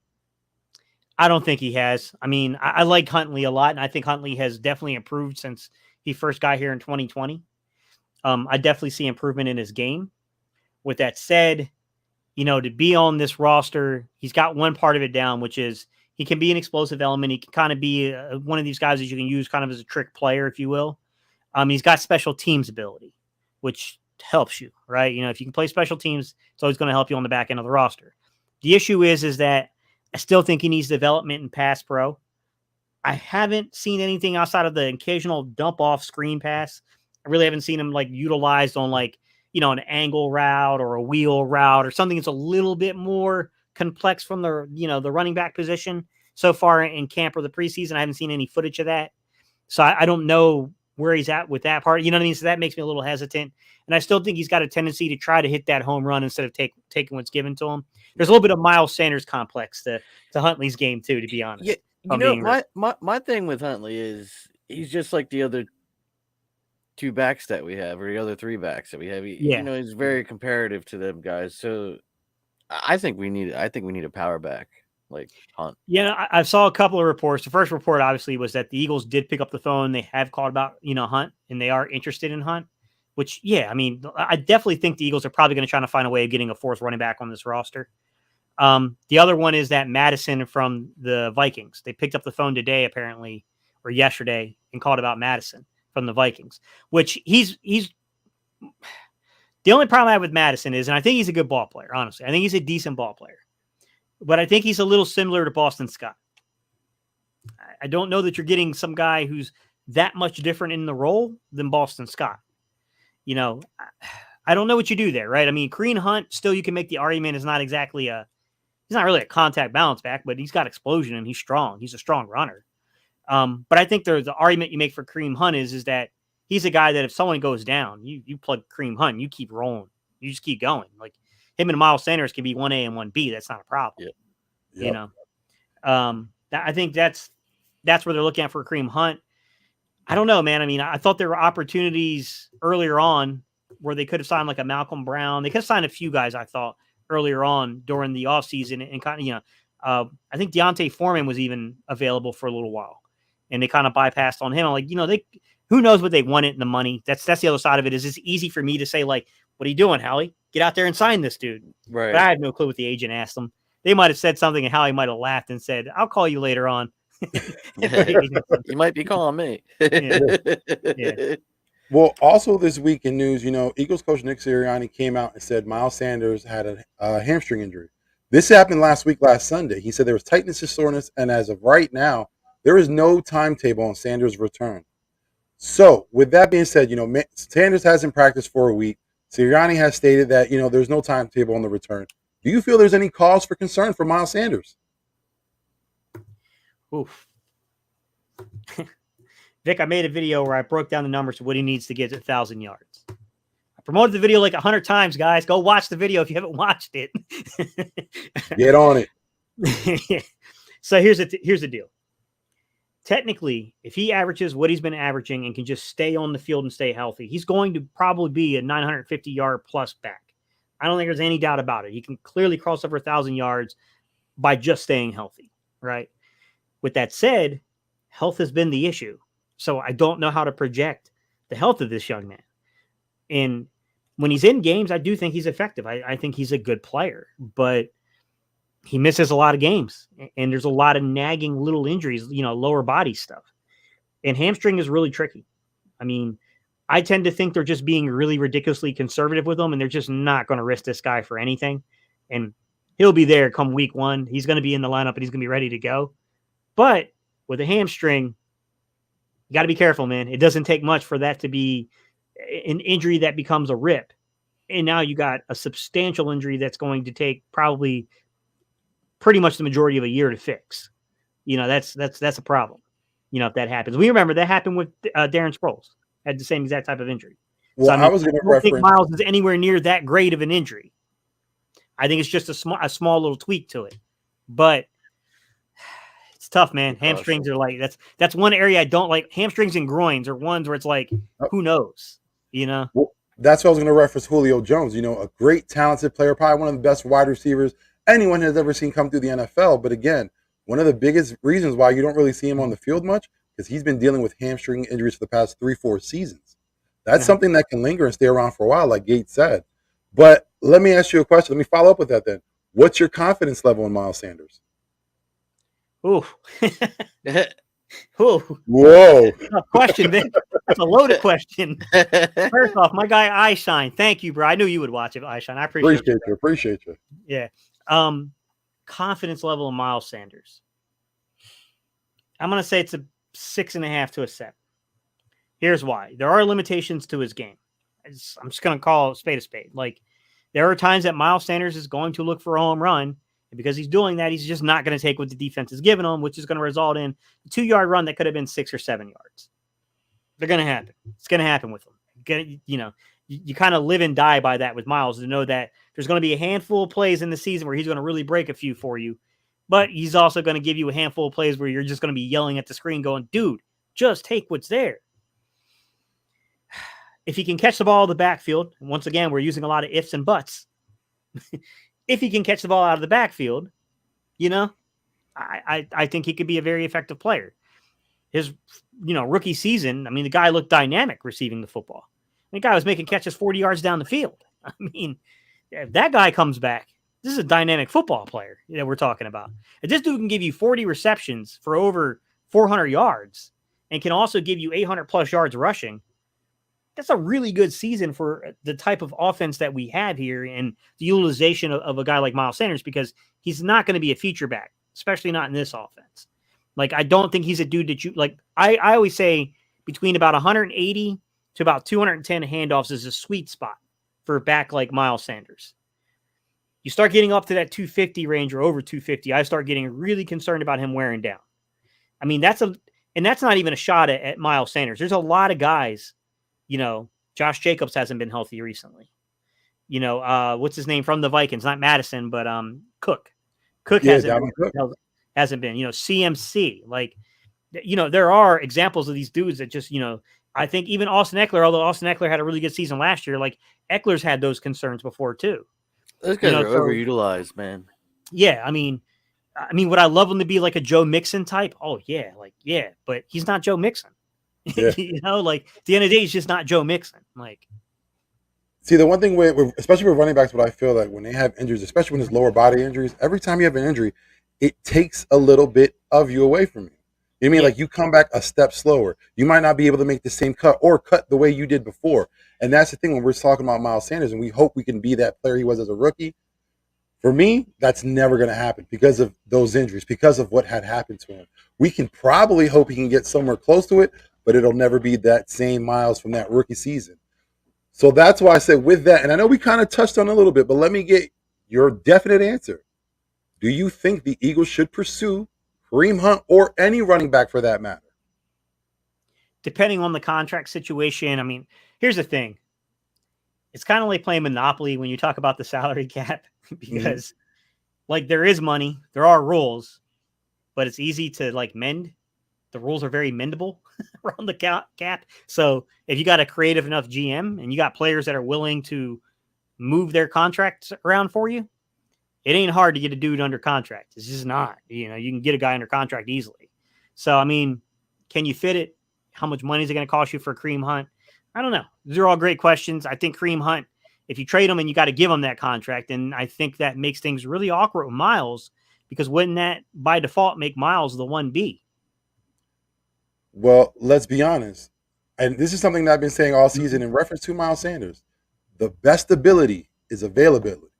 I don't think he has. I mean, I like Huntley a lot, and I think Huntley has definitely improved since he first got here in 2020. I definitely see improvement in his game. With that said, to be on this roster, he's got one part of it down, which is he can be an explosive element. He can kind of be one of these guys that you can use kind of as a trick player, if you will. He's got special teams ability, which helps you, right? If you can play special teams, it's always going to help you on the back end of the roster. The issue is that I still think he needs development in pass pro. I haven't seen anything outside of the occasional dump off screen pass. I really haven't seen him like utilized on like, an angle route or a wheel route or something that's a little bit more complex from the, the running back position so far in camp or the preseason. I haven't seen any footage of that. So I don't know where he's at with that part. You know what I mean? So that makes me a little hesitant. And I still think he's got a tendency to try to hit that home run instead of taking what's given to him. There's a little bit of Miles Sanders complex to Huntley's game too, to be honest. Yeah, my thing with Huntley is he's just like the other two backs that we have, or the other three backs that we have. He's very comparative to them guys. So I think we need a power back like Hunt. Yeah, I saw a couple of reports. The first report obviously was that the Eagles did pick up the phone. They have called about, Hunt, and they are interested in Hunt, which, I definitely think the Eagles are probably going to try to find a way of getting a fourth running back on this roster. The other one is that Madison from the Vikings. They picked up the phone today, apparently, or yesterday, and called about Madison from the Vikings, which he's the only problem I have with Madison is, and I think he's a good ball player, honestly. I think he's a decent ball player, but I think he's a little similar to Boston Scott. I don't know that you're getting some guy who's that much different in the role than Boston Scott. I don't know what you do there, right? I mean, Kareem Hunt, still you can make the argument is not exactly he's not really a contact balance back, but he's got explosion and he's strong. He's a strong runner. But I think the argument you make for Kareem Hunt is that he's a guy that if someone goes down, you plug Kareem Hunt, you keep rolling. You just keep going. Like him and Miles Sanders can be 1A and 1B. That's not a problem. Yep. I think that's where they're looking at for Kareem Hunt. I don't know, man. I mean, I thought there were opportunities earlier on where they could have signed like a Malcolm Brown. They could have signed a few guys, I thought, earlier on during the offseason and kind of, I think Deontay Foreman was even available for a little while and they kind of bypassed on him. I'm like, who knows what they wanted in the money. That's the other side of it is it's easy for me to say like, what are you doing, Howie? Get out there and sign this dude. Right. But I had no clue what the agent asked them. They might've said something and Howie might've laughed and said, I'll call you later on. You might be calling me. Yeah. Well, also this week in news, Eagles coach Nick Sirianni came out and said Miles Sanders had a hamstring injury. This happened last Sunday. He said there was tightness and soreness, and as of right now, there is no timetable on Sanders' return. So, with that being said, Sanders hasn't practiced for a week. Sirianni has stated that, there's no timetable on the return. Do you feel there's any cause for concern for Miles Sanders? Oof. Vic, I made a video where I broke down the numbers of what he needs to get to 1,000 yards. I promoted the video like 100 times, guys. Go watch the video if you haven't watched it. Get on it. So here's the deal. Technically, if he averages what he's been averaging and can just stay on the field and stay healthy, he's going to probably be a 950-yard plus back. I don't think there's any doubt about it. He can clearly cross over 1,000 yards by just staying healthy, right? With that said, health has been the issue. So I don't know how to project the health of this young man. And when he's in games, I do think he's effective. I think he's a good player, but he misses a lot of games. And there's a lot of nagging little injuries, lower body stuff. And hamstring is really tricky. I mean, I tend to think they're just being really ridiculously conservative with him, and they're just not going to risk this guy for anything. And he'll be there come week 1. He's going to be in the lineup, and he's going to be ready to go. But with a hamstring, you got to be careful, man. It doesn't take much for that to be an injury that becomes a rip. And now you got a substantial injury that's going to take probably pretty much the majority of a year to fix. That's a problem. If that happens. We remember that happened with Darren Sproles. Had the same exact type of injury. Well, so, I was going to don't think Miles is anywhere near that great of an injury. I think it's just a small little tweak to it. But it's tough, man. Hamstrings are like that's one area I don't like. Hamstrings and groins are ones where it's like, who knows? Well, that's what I was going to reference Julio Jones. A great talented player, probably one of the best wide receivers anyone has ever seen come through the NFL. But again, one of the biggest reasons why you don't really see him on the field much is he's been dealing with hamstring injuries for the past 3-4 seasons. That's something that can linger and stay around for a while, like Gates said. But let me ask you a question. Let me follow up with that then. What's your confidence level in Miles Sanders? Ooh. Ooh. Whoa. Tough question, Vic. That's a loaded question. First off, my guy Eyeshine. Thank you, bro. I knew you would watch it, Eyeshine. I appreciate you. Appreciate you. Yeah. Confidence level of Miles Sanders. I'm going to say it's a 6.5 to a 7. Here's why. There are limitations to his game. I'm just going to call a spade a spade. Like, there are times that Miles Sanders is going to look for a home run. And because he's doing that, he's just not going to take what the defense is giving him, which is going to result in a 2-yard run that could have been 6 or 7 yards. They're going to happen. It's going to happen with him. You kind of live and die by that with Miles, to know that there's going to be a handful of plays in the season where he's going to really break a few for you. But he's also going to give you a handful of plays where you're just going to be yelling at the screen going, dude, just take what's there. If he can catch the ball in the backfield, and once again, we're using a lot of ifs and buts. If he can catch the ball out of the backfield, I think he could be a very effective player. His, rookie season, I mean, the guy looked dynamic receiving the football. The guy was making catches 40 yards down the field. I mean, if that guy comes back, this is a dynamic football player that we're talking about. If this dude can give you 40 receptions for over 400 yards and can also give you 800 plus yards rushing, that's a really good season for the type of offense that we have here and the utilization of a guy like Miles Sanders, because he's not going to be a feature back, especially not in this offense. Like, I don't think he's a dude that you like. I always say between about 180 to about 210 handoffs is a sweet spot for a back like Miles Sanders. You start getting up to that 250 range or over 250, I start getting really concerned about him wearing down. I mean, that's not even a shot at Miles Sanders. There's a lot of guys. Josh Jacobs hasn't been healthy recently. What's his name from the Vikings? Not Madison, but Cook. Cook hasn't been. CMC. Like, there are examples of these dudes that just, I think even Austin Eckler, although Austin Eckler had a really good season last year, like Eckler's had those concerns before too. Those guys are overutilized, man. Yeah, I mean, would I love him to be like a Joe Mixon type? Oh yeah, but he's not Joe Mixon. Yeah. Like, at the end of the day, he's just not Joe Mixon. Like, see, the one thing especially with running backs, what I feel like when they have injuries, especially when it's lower body injuries, every time you have an injury, it takes a little bit of you away from you. You know what I mean? Like, you come back a step slower. You might not be able to make the same cut or cut the way you did before. And that's the thing when we're talking about Miles Sanders, and we hope we can be that player he was as a rookie. For me, that's never going to happen because of those injuries, because of what had happened to him. We can probably hope he can get somewhere close to it, but it'll never be that same Miles from that rookie season. So that's why I said with that, and I know we kind of touched on it a little bit, but let me get your definite answer. Do you think the Eagles should pursue Kareem Hunt or any running back for that matter? Depending on the contract situation. I mean, here's the thing. It's kind of like playing Monopoly when you talk about the salary cap, because like, there is money, there are rules, but it's easy to like mend. The rules are very mendable around the cap. So if you got a creative enough GM and you got players that are willing to move their contracts around for you, it ain't hard to get a dude under contract. It's just not. You can get a guy under contract easily. So, I mean, can you fit it? How much money is it going to cost you for Kareem Hunt? I don't know. These are all great questions. I think Kareem Hunt, if you trade him and you got to give him that contract, and I think that makes things really awkward with Miles, because wouldn't that by default make Miles the 1B? Well, let's be honest. And this is something that I've been saying all season in reference to Miles Sanders. The best ability is availability.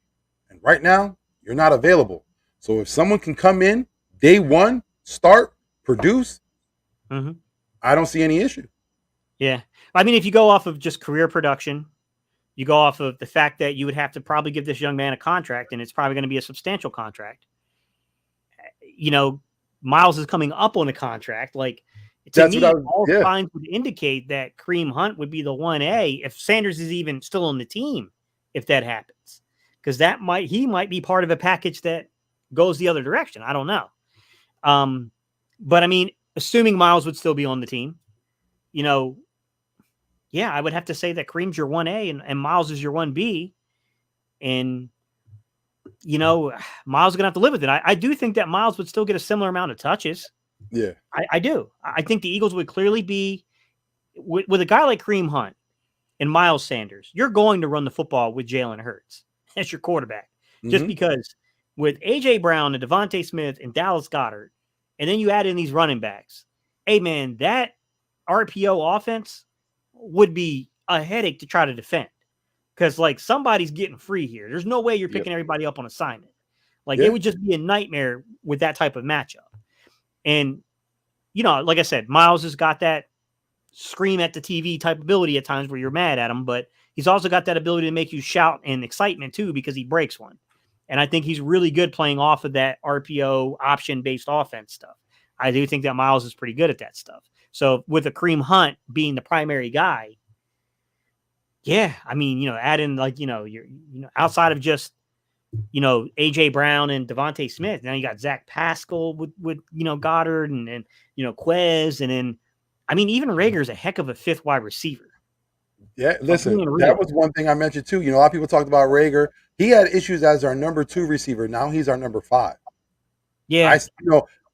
And right now, you're not available. So if someone can come in day one, start, produce, I don't see any issue. Yeah. I mean, if you go off of just career production, you go off of the fact that you would have to probably give this young man a contract, and it's probably going to be a substantial contract. Miles is coming up on a contract. Like, to me, all signs would indicate that Kareem Hunt would be the 1A if Sanders is even still on the team, if that happens. Because he might be part of a package that goes the other direction. I don't know. But I mean, assuming Miles would still be on the team, I would have to say that Kareem's your 1A and Miles is your 1B. And, Miles is going to have to live with it. I do think that Miles would still get a similar amount of touches. Yeah. I do. I think the Eagles would clearly be, with a guy like Kareem Hunt and Miles Sanders, you're going to run the football with Jalen Hurts. as your quarterback. Just because with A.J. Brown and Devontae Smith and Dallas Goedert, and then you add in these running backs, hey, man, that RPO offense would be a headache to try to defend because, like, somebody's getting free here. There's no way you're picking everybody up on assignment. Like, it would just be a nightmare with that type of matchup. And, you know, like I said, Miles has got that scream at the TV type ability at times where you're mad at him, but he's also got that ability to make you shout and excitement too because he breaks one. And I think he's really good playing off of that RPO option-based offense stuff. I do think that Miles is pretty good at that stuff. So with a Kareem Hunt being the primary guy, yeah, I mean, you know, add in like, you know, outside of just, you know, A.J. Brown and Devontae Smith, now you got Zach Pascal with you know, Goddard and you know, Quez, and then, I mean, even Rager's a heck of a fifth wide receiver. Yeah, listen, that was one thing I mentioned too. You know, a lot of people talked about Rager. He had issues as our number 2 receiver. Now he's our number 5. Yeah.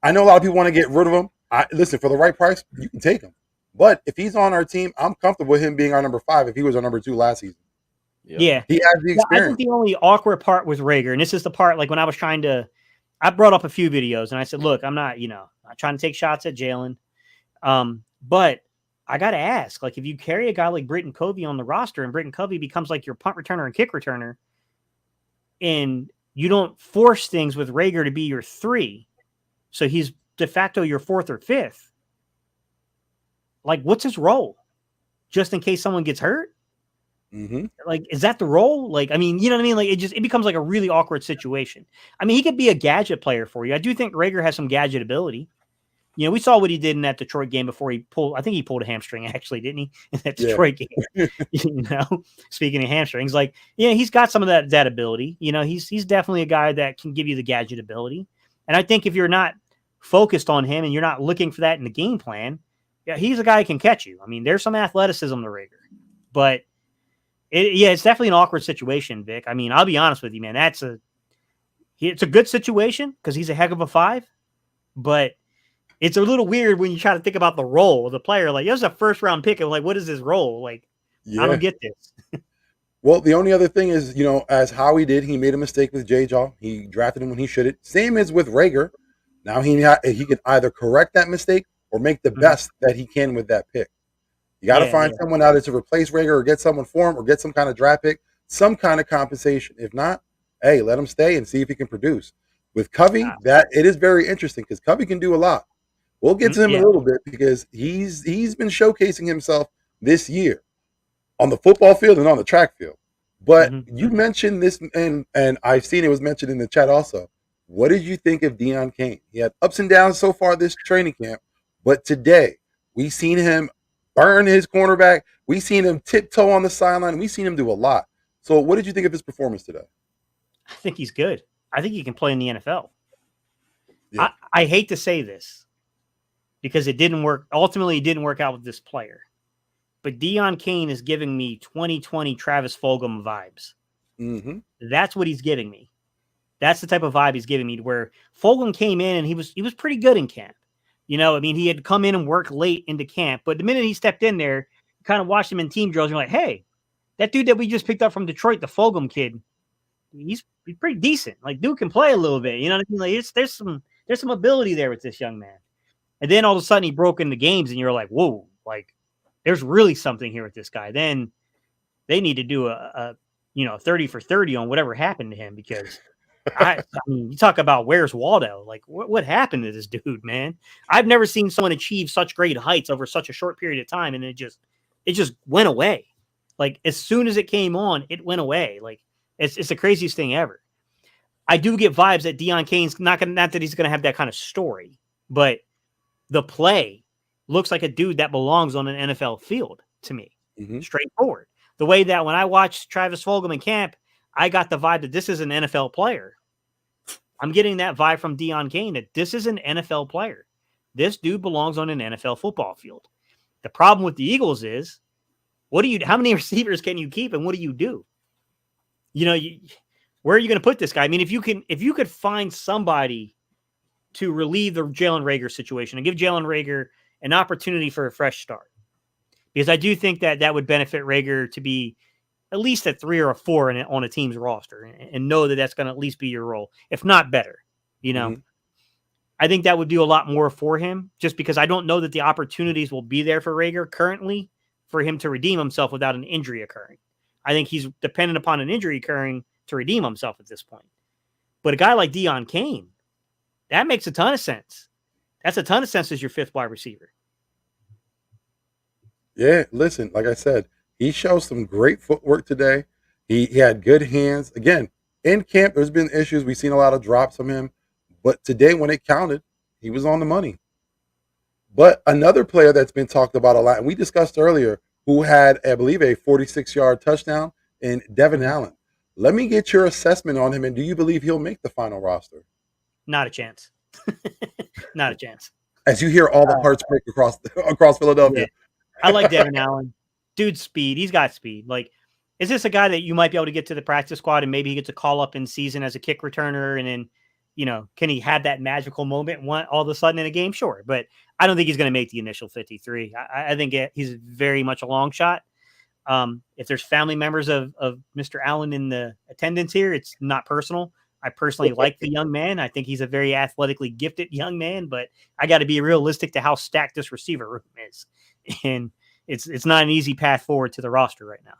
I know a lot of people want to get rid of him. Listen, for the right price, you can take him. But if he's on our team, I'm comfortable with him being our number 5 if he was our number 2 last season. Yeah. He has the experience. I think the only awkward part with Rager, and this is the part, like when I was I brought up a few videos and I said, look, I'm not trying to take shots at Jalen. But I got to ask, like, if you carry a guy like Britton Covey on the roster and Britton Covey becomes like your punt returner and kick returner, and you don't force things with Rager to be your 3, so he's de facto your 4th or 5th, like, what's his role? Just in case someone gets hurt? Like, is that the role? Like, I mean, you know what I mean? Like, it becomes like a really awkward situation. I mean, he could be a gadget player for you. I do think Rager has some gadget ability. You know, we saw what he did in that Detroit game before I think he pulled a hamstring actually, didn't he? In that Detroit game. You know, speaking of hamstrings, like, yeah, he's got some of that ability. You know, he's definitely a guy that can give you the gadget ability. And I think if you're not focused on him and you're not looking for that in the game plan, yeah, he's a guy who can catch you. I mean, there's some athleticism to Rager, but it's definitely an awkward situation, Vic. I mean, I'll be honest with you, man. It's a good situation because he's a heck of a 5, but it's a little weird when you try to think about the role of the player. Like, it was a first-round pick, and like, what is his role? Like, I don't get this. Well, the only other thing is, you know, as Howie did, he made a mistake with J-Jaw. He drafted him when he shouldn't. Same as with Rager. Now he can either correct that mistake or make the best that he can with that pick. You got to find someone either to replace Rager or get someone for him or get some kind of draft pick, some kind of compensation. If not, hey, let him stay and see if he can produce. With Covey, that it is very interesting because Covey can do a lot. We'll get to him a little bit because he's been showcasing himself this year on the football field and on the track field. But you mentioned this, and I've seen it was mentioned in the chat also. What did you think of Dion Kane? He had ups and downs so far this training camp, but today we seen him burn his cornerback. We seen him tiptoe on the sideline. We seen him do a lot. So what did you think of his performance today? I think he's good. I think he can play in the NFL. Yeah. I hate to say this because it didn't work. Ultimately, it didn't work out with this player. But Dion Kane is giving me 2020 Travis Fulgham vibes. That's what he's giving me. That's the type of vibe he's giving me, to where Fulgham came in and he was pretty good in camp. You know, I mean, he had come in and worked late into camp, but the minute he stepped in there, you kind of watched him in team drills. You're like, hey, that dude that we just picked up from Detroit, the Fulgham kid, he's pretty decent. Like, dude can play a little bit. You know what I mean? Like, there's some ability there with this young man. And then all of a sudden he broke into games, and you're like, whoa, like, there's really something here with this guy. Then they need to do a 30 for 30 on whatever happened to him, because I mean, you talk about where's Waldo? Like, what happened to this dude, man? I've never seen someone achieve such great heights over such a short period of time, and it just went away. Like, as soon as it came on, it went away. Like, it's the craziest thing ever. I do get vibes that Dion Kane's not that he's gonna have that kind of story, but the play looks like a dude that belongs on an NFL field to me. Straightforward. The way that when I watched Travis Fulgham in camp, I got the vibe that this is an NFL player. I'm getting that vibe from Dion Kane that this is an NFL player. This dude belongs on an NFL football field. The problem with the Eagles is, how many receivers can you keep, and what do you do? You know, where are you going to put this guy? I mean, if you could find somebody to relieve the Jalen Reagor situation and give Jalen Reagor an opportunity for a fresh start, because I do think that would benefit Reagor to be at least a 3 or a 4 on a team's roster and know that that's going to at least be your role, if not better. You know, I think that would do a lot more for him just because I don't know that the opportunities will be there for Rager currently for him to redeem himself without an injury occurring. I think he's dependent upon an injury occurring to redeem himself at this point. But a guy like Dion Kane, that makes a ton of sense. That's a ton of sense as your 5th wide receiver. Yeah, listen, like I said, he showed some great footwork today. He had good hands. Again, in camp, there's been issues. We've seen a lot of drops from him. But today, when it counted, he was on the money. But another player that's been talked about a lot, and we discussed earlier, who had, I believe, a 46-yard touchdown in Devon Allen. Let me get your assessment on him, and do you believe he'll make the final roster? Not a chance. Not a chance. As you hear all the hearts break across Philadelphia. Yeah. I like Devon Allen. Dude's speed. He's got speed. Like, is this a guy that you might be able to get to the practice squad and maybe he gets a call up in season as a kick returner and then, you know, can he have that magical moment all of a sudden in a game? Sure. But I don't think he's going to make the initial 53. I think he's very much a long shot. If there's family members of Mr. Allen in the attendance here, it's not personal. I personally like the young man. I think he's a very athletically gifted young man, but I got to be realistic to how stacked this receiver room is. And it's not an easy path forward to the roster right now.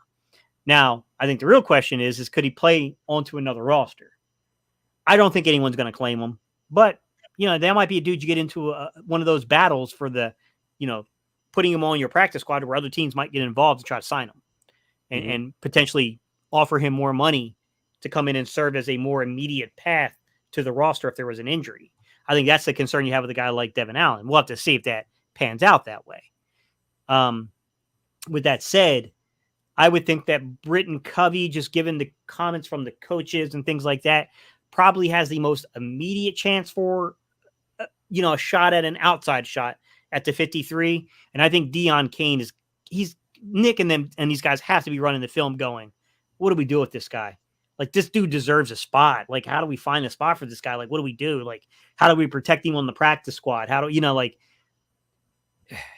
Now, I think the real question is could he play onto another roster? I don't think anyone's going to claim him, but you know, that might be a dude you get into one of those battles for the, you know, putting him on your practice squad where other teams might get involved to try to sign him and potentially offer him more money to come in and serve as a more immediate path to the roster if there was an injury. I think that's the concern you have with a guy like Devon Allen. We'll have to see if that pans out that way. With that said, I would think that Britton Covey, just given the comments from the coaches and things like that, probably has the most immediate chance for, you know, a shot at an outside shot at the 53. And I think Dion Kane he's nicking them, and these guys have to be running the film going, what do we do with this guy? Like, this dude deserves a spot. Like, how do we find a spot for this guy? Like, what do we do? Like, how do we protect him on the practice squad? How do, you know, like,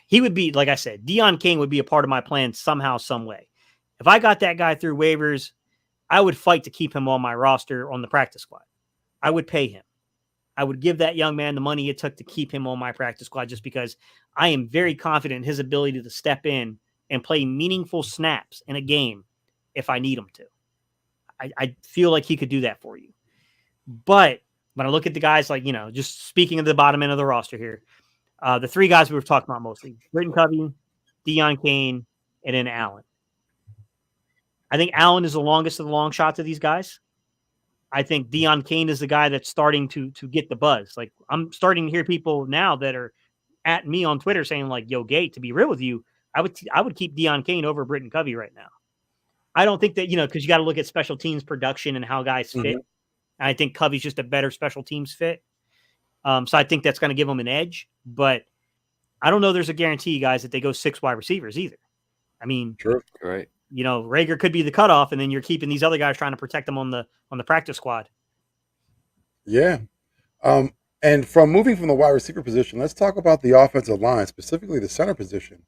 he would be, like I said, Dion Kane would be a part of my plan somehow, some way. If I got that guy through waivers, I would fight to keep him on my roster on the practice squad. I would pay him. I would give that young man the money it took to keep him on my practice squad just because I am very confident in his ability to step in and play meaningful snaps in a game if I need him to. I feel like he could do that for you. But when I look at the guys, like, you know, just speaking of the bottom end of the roster here, the 3 guys we were talking about mostly, Britton Covey, Dion Kane, and then Allen. I think Allen is the longest of the long shots of these guys. I think Dion Kane is the guy that's starting to get the buzz. Like, I'm starting to hear people now that are at me on Twitter saying, like, yo, Gate, to be real with you, I would keep Dion Kane over Britton Covey right now. I don't think that, you know, because you got to look at special teams production and how guys fit. And I think Covey's just a better special teams fit. So I think that's going to give them an edge. But I don't know there's a guarantee, guys, that they go 6 wide receivers either. I mean, Sure. Right. You know, Rager could be the cutoff, and then you're keeping these other guys trying to protect them on the practice squad. Yeah. And moving from the wide receiver position, let's talk about the offensive line, specifically the center position.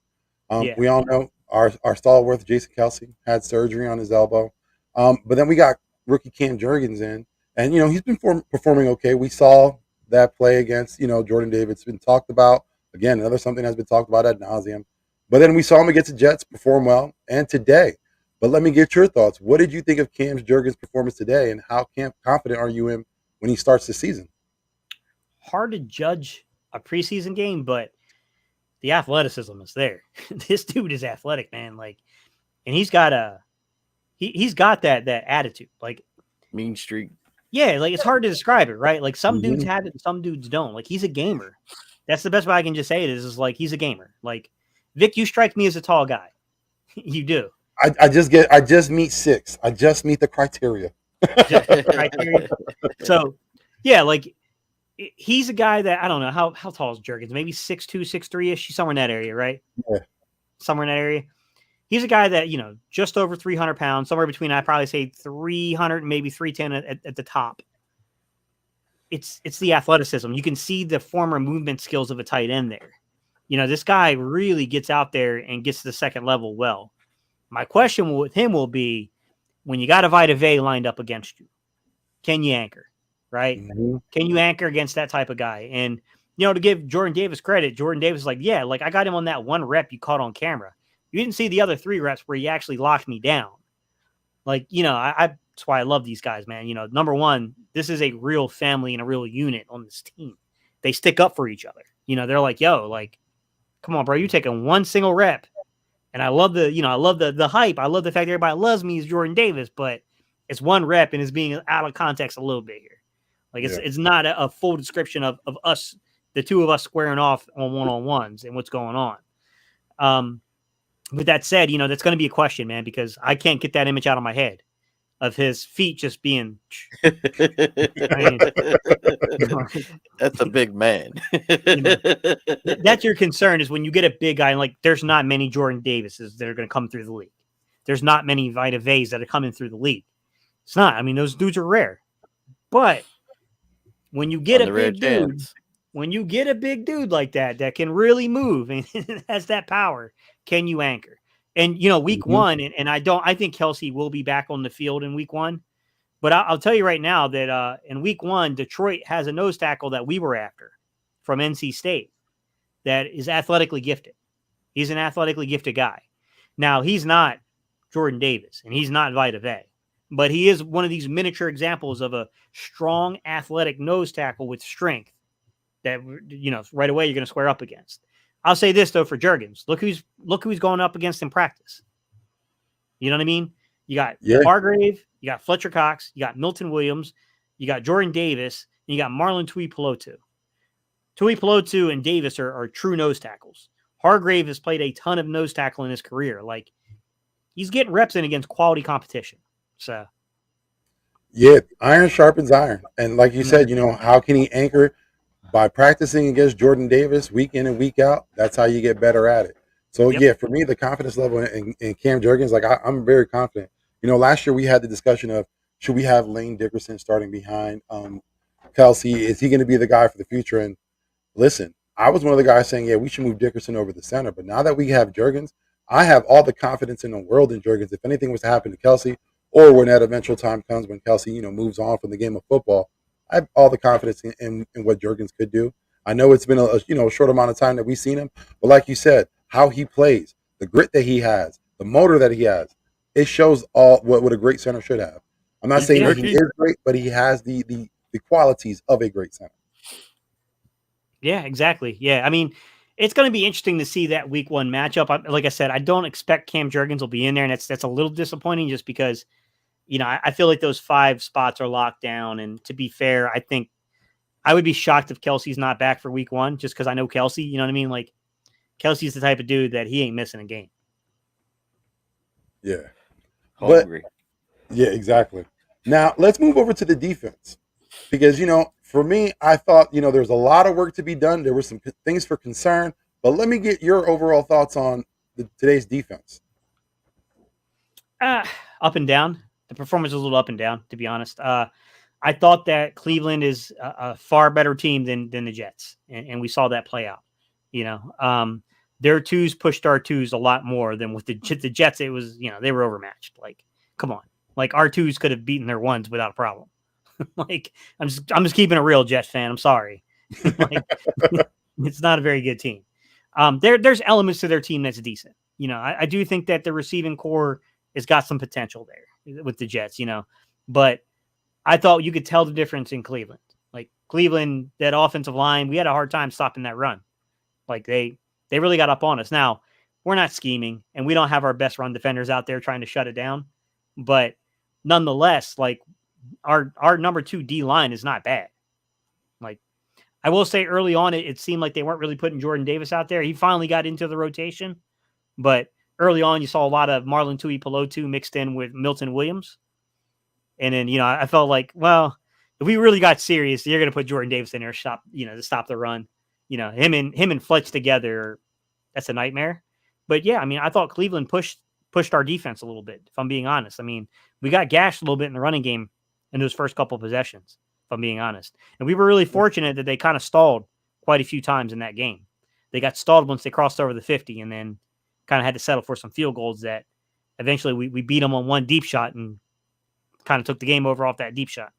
We all know our stalwart, Jason Kelsey, had surgery on his elbow. But then we got rookie Cam Jurgens in, and, you know, he's been performing okay. We saw that play against, you know, Jordan Davis been talked about. Again, another something that's been talked about ad nauseum. But then we saw him against the Jets perform well, and today. But let me get your thoughts. What did you think of Cam Jurgens' performance today, and how confident are you in when he starts the season? Hard to judge a preseason game, but the athleticism is there. This dude is athletic, man. Like, and he's got he's got that attitude, like mean streak. Yeah, like, it's hard to describe it, right? Like, some dudes have it, and some dudes don't. Like, he's a gamer. That's the best way I can just say it is like, he's a gamer. Like, Vic, you strike me as a tall guy. You do. I just meet 6. I just meet the criteria. So, yeah, like, he's a guy that, I don't know, how tall is Jurgens? Maybe 6'2", 6'3"-ish, somewhere in that area, right? Yeah. Somewhere in that area. He's a guy that, you know, just over 300 pounds, somewhere between, I'd probably say 300 and maybe 310 at the top. It's the athleticism. You can see the former movement skills of a tight end there. You know, this guy really gets out there and gets to the second level well. My question with him will be, when you got a Vita Vea lined up against you, can you anchor, right? Mm-hmm. Can you anchor against that type of guy? And, to give Jordan Davis credit, Jordan Davis is like, yeah, like I got him on that one rep you caught on camera. You didn't see the other 3 reps where he actually locked me down. Like, that's why I love these guys, man. Number one, this is a real family and a real unit on this team. They stick up for each other. They're like, yo, like, come on, bro, you taking one single rep. And I love the hype. I love the fact that everybody loves me as Jordan Davis, but it's one rep and it's being out of context a little bit here. Like it's not a full description of us, the two of us squaring off on one-on-ones and what's going on. With that said, that's going to be a question, man, because I can't get that image out of my head of his feet just being. That's a big man. That's your concern is when you get a big guy, and like there's not many Jordan Davises that are going to come through the league. There's not many Vita Veas that are coming through the league. It's not. I mean, those dudes are rare. But when you get a big dude, like that can really move and has that power, can you anchor? And week one, and I think Kelsey will be back on the field in week one. But I'll tell you right now that in week one, Detroit has a nose tackle that we were after from NC State that is athletically gifted. He's an athletically gifted guy. Now, he's not Jordan Davis, and he's not Vita Vea, but he is one of these miniature examples of a strong athletic nose tackle with strength that, right away you're going to square up against. I'll say this, though, for Juergens. Look who's going up against in practice. You know what I mean? You got Hargrave, you got Fletcher Cox, you got Milton Williams, you got Jordan Davis, and you got Marlon Tuipulotu. Tuipulotu and Davis are true nose tackles. Hargrave has played a ton of nose tackle in his career. Like, he's getting reps in against quality competition. So, yeah, iron sharpens iron. And like you said, how can he anchor? By practicing against Jordan Davis week in and week out. That's how you get better at it. So, for me, the confidence level in Cam Juergens, like I'm very confident. Last year we had the discussion of should we have Lane Dickerson starting behind Kelsey? Is he going to be the guy for the future? And listen, I was one of the guys saying, we should move Dickerson over the center. But now that we have Juergens, I have all the confidence in the world in Juergens. If anything was to happen to Kelsey, or when that eventual time comes when Kelsey, moves on from the game of football, I have all the confidence in what Juergens could do. I know it's been a short amount of time that we've seen him, but like you said, how he plays, the grit that he has, the motor that he has, it shows all what a great center should have. I'm not saying that he is great, but he has the qualities of a great center. Yeah, exactly. Yeah, I mean, it's going to be interesting to see that week one matchup. Like I said, I don't expect Cam Juergens will be in there, and that's a little disappointing just because, I feel like those 5 spots are locked down. And to be fair, I think I would be shocked if Kelsey's not back for week one, just because I know Kelsey. You know what I mean? Like, Kelsey's the type of dude that he ain't missing a game. Yeah. Hungry. Yeah, exactly. Now, let's move over to the defense. Because, for me, I thought, there's a lot of work to be done. There were some things for concern. But let me get your overall thoughts on today's defense. Up and down. The performance was a little up and down, to be honest. I thought that Cleveland is a far better team than the Jets. And we saw that play out. Their twos pushed our twos a lot more than with the Jets. It was, they were overmatched. Like, come on. Like, our twos could have beaten their ones without a problem. Like, I'm just keeping it real, Jets fan. I'm sorry. Like, it's not a very good team. There's elements to their team that's decent. I do think that the receiving core has got some potential there with the Jets, but I thought you could tell the difference in Cleveland. Like, Cleveland, that offensive line, we had a hard time stopping that run. Like, they really got up on us. Now, we're not scheming, and we don't have our best run defenders out there trying to shut it down. But nonetheless, like, our number 2 D line is not bad. Like, I will say early on, it seemed like they weren't really putting Jordan Davis out there. He finally got into the rotation, but early on, you saw a lot of Marlon Tuipulotu mixed in with Milton Williams. And then, I felt like, well, if we really got serious, you're going to put Jordan Davis in there, to stop the run. Him and Fletch together, that's a nightmare. But yeah, I mean, I thought Cleveland pushed our defense a little bit, if I'm being honest. I mean, we got gashed a little bit in the running game in those first couple of possessions, if I'm being honest. And we were really fortunate that they kind of stalled quite a few times in that game. They got stalled once they crossed over the 50 and then kind of had to settle for some field goals that eventually we beat them on one deep shot and kind of took the game over off that deep shot.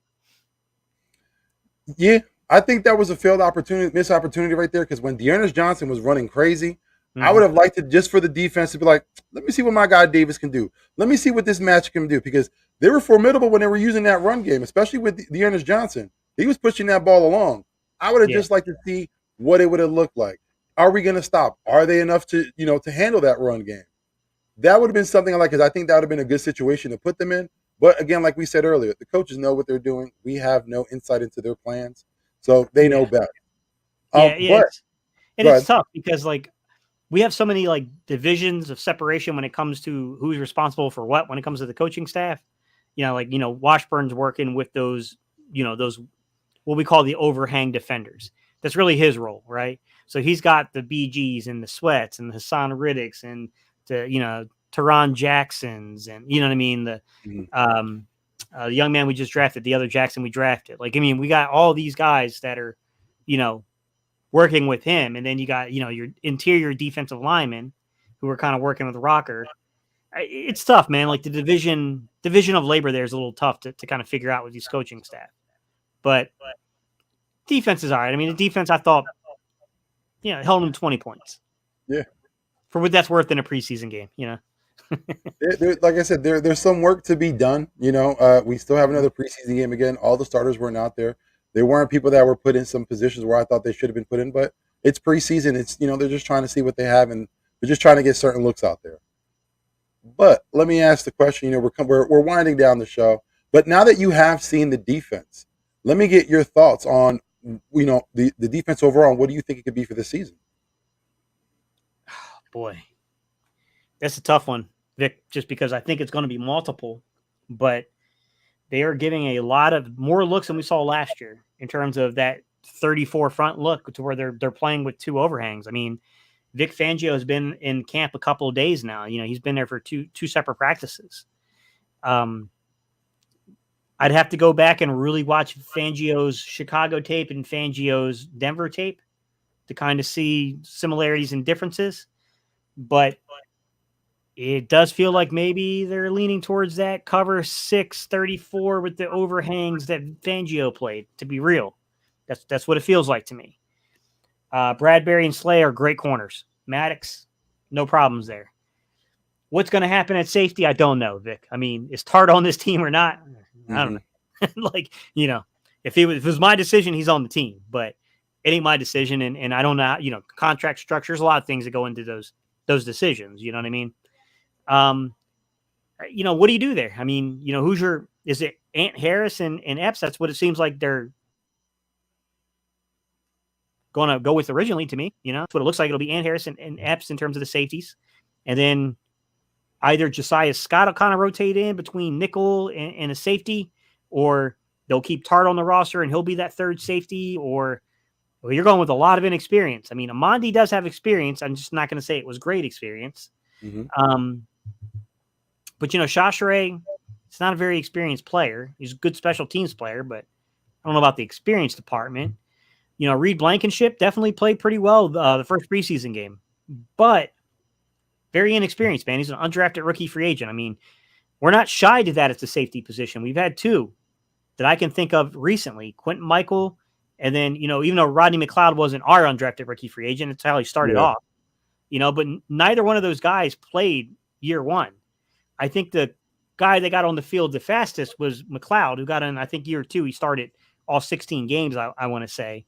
Yeah, I think that was a failed opportunity, missed opportunity right there. Because when Dearness Johnson was running crazy, I would have liked it just for the defense to be like, let me see what my guy Davis can do. Let me see what this match can do. Because they were formidable when they were using that run game, especially with Dearness Johnson. He was pushing that ball along. I would have just liked to see what it would have looked like. Are we going to stop? Are they enough to handle that run game? That would have been something I like, because I think that would have been a good situation to put them in. But again, like we said earlier, the coaches know what they're doing. We have no insight into their plans, so they know better. It's tough because like we have so many like divisions of separation when it comes to who's responsible for what. When it comes to the coaching staff, Washburn's working with those what we call the overhang defenders. That's really his role, right? So he's got the BGs and the Sweats and the Hassan Riddicks and the Teron Jacksons and you know what I mean, the young man we just drafted, the other Jackson we drafted. Like, I mean, we got all these guys that are, working with him, and then you got, your interior defensive linemen who are kind of working with Rocker. It's tough, man. Like the division of labor there is a little tough to kind of figure out with these coaching staff. But defense is all right. I mean, the defense, I thought, held them 20 points. Yeah. For what that's worth in a preseason game, Like I said, there's some work to be done. We still have another preseason game again. All the starters weren't out there. There weren't people that were put in some positions where I thought they should have been put in, but it's preseason. It's, they're just trying to see what they have, and they're just trying to get certain looks out there. But let me ask the question, we're winding down the show, but now that you have seen the defense, let me get your thoughts on, the defense overall. What do you think it could be for this season? Oh, boy, that's a tough one, Vic, just because I think it's going to be multiple, but they are giving a lot of more looks than we saw last year in terms of that 34 front look to where they're playing with two overhangs. I mean, Vic Fangio has been in camp a couple of days now. He's been there for two separate practices. I'd have to go back and really watch Fangio's Chicago tape and Fangio's Denver tape to kind of see similarities and differences. But it does feel like maybe they're leaning towards that cover 6-34 with the overhangs that Fangio played, to be real. That's what it feels like to me. Bradbury and Slay are great corners. Maddox, no problems there. What's going to happen at safety? I don't know, Vic. I mean, is Tart on this team or not? I don't know. If it was my decision, he's on the team, but it ain't my decision. And I don't know, contract structures, a lot of things that go into those decisions. You know what I mean? What do you do there? I mean, is it Ant Harris and Epps? That's what it seems like they're going to go with originally to me. That's what it looks like. It'll be Ant Harris and Epps in terms of the safeties. And then either Josiah Scott will kind of rotate in between nickel and a safety, or they'll keep Tart on the roster and he'll be that third safety, or you're going with a lot of inexperience. I mean, Amandi does have experience. I'm just not going to say it was great experience. But Chachere, it's not a very experienced player. He's a good special teams player, but I don't know about the experience department. Reed Blankenship definitely played pretty well the first preseason game, but very inexperienced, man. He's an undrafted rookie free agent. I mean, we're not shy to that at the safety position. We've had two that I can think of recently, Quentin Michael, and then, even though Rodney McLeod wasn't our undrafted rookie free agent, it's how he started off, but neither one of those guys played year one. I think the guy that got on the field the fastest was McLeod, who got in, I think, year two. He started all 16 games, I want to say.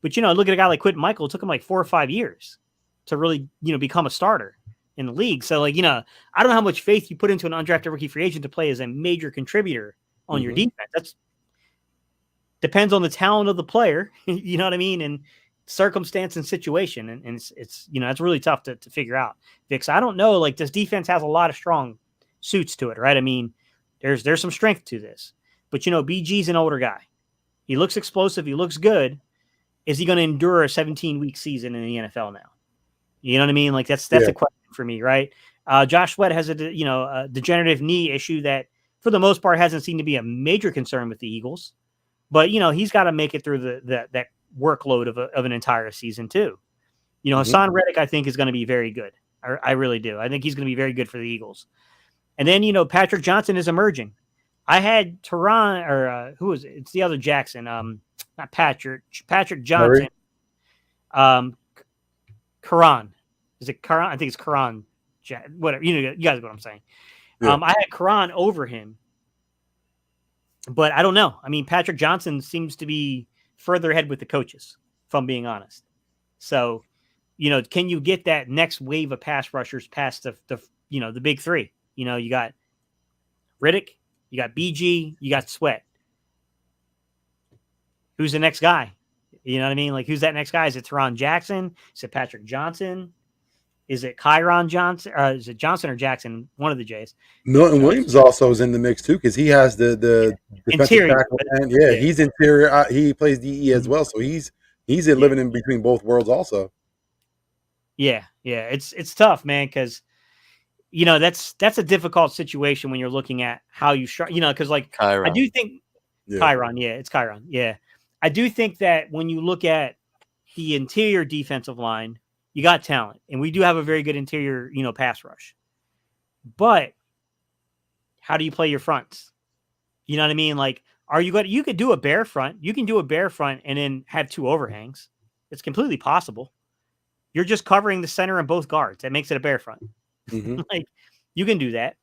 But, look at a guy like Quentin Michael. It took him like 4 or 5 years to really, become a starter in the league. So, I don't know how much faith you put into an undrafted rookie free agent to play as a major contributor on your defense. That's depends on the talent of the player, you know what I mean? And circumstance and situation. And it's it's really tough to figure out. Vic, I don't know, like this defense has a lot of strong suits to it, right? I mean, there's some strength to this, but BG's an older guy. He looks explosive. He looks good. Is he going to endure a 17-week season in the NFL now? You know what I mean? Like that's a question for me, right? Josh Sweat has a degenerative knee issue that for the most part hasn't seemed to be a major concern with the Eagles, but he's got to make it through that workload of an entire season too. Hassan Reddick, I think, is going to be very good. I really do. I think he's going to be very good for the Eagles. And then, Patrick Johnson is emerging. I had Tehran, or who was it? It's the other Jackson. Not Patrick Johnson. Karan. Is it Karan? I think it's Karan. Whatever. You guys know what I'm saying. Yeah. I had Karan over him. But I don't know. I mean, Patrick Johnson seems to be further ahead with the coaches, if I'm being honest. So, can you get that next wave of pass rushers past the big three? You got Riddick, you got BG, you got Sweat. Who's the next guy? You know what I mean? Like, who's that next guy? Is it Teron Jackson? Is it Patrick Johnson? Is it Kyron Johnson? Is it Johnson or Jackson? One of the J's. Milton Williams also is in the mix too, because he has the defensive tackle, and he's interior. He plays DE as well, so he's living in between both worlds also. Yeah, it's tough, man, because that's a difficult situation when you're looking at how you because like Chiron. I do think Chiron, it's Chiron, I do think that when you look at the interior defensive line, you got talent, and we do have a very good interior, pass rush. But how do you play your fronts? You know what I mean? Like, you could do a bear front. You can do a bear front and then have two overhangs. It's completely possible. You're just covering the center and both guards. That makes it a bear front. Mm-hmm. Like, you can do that.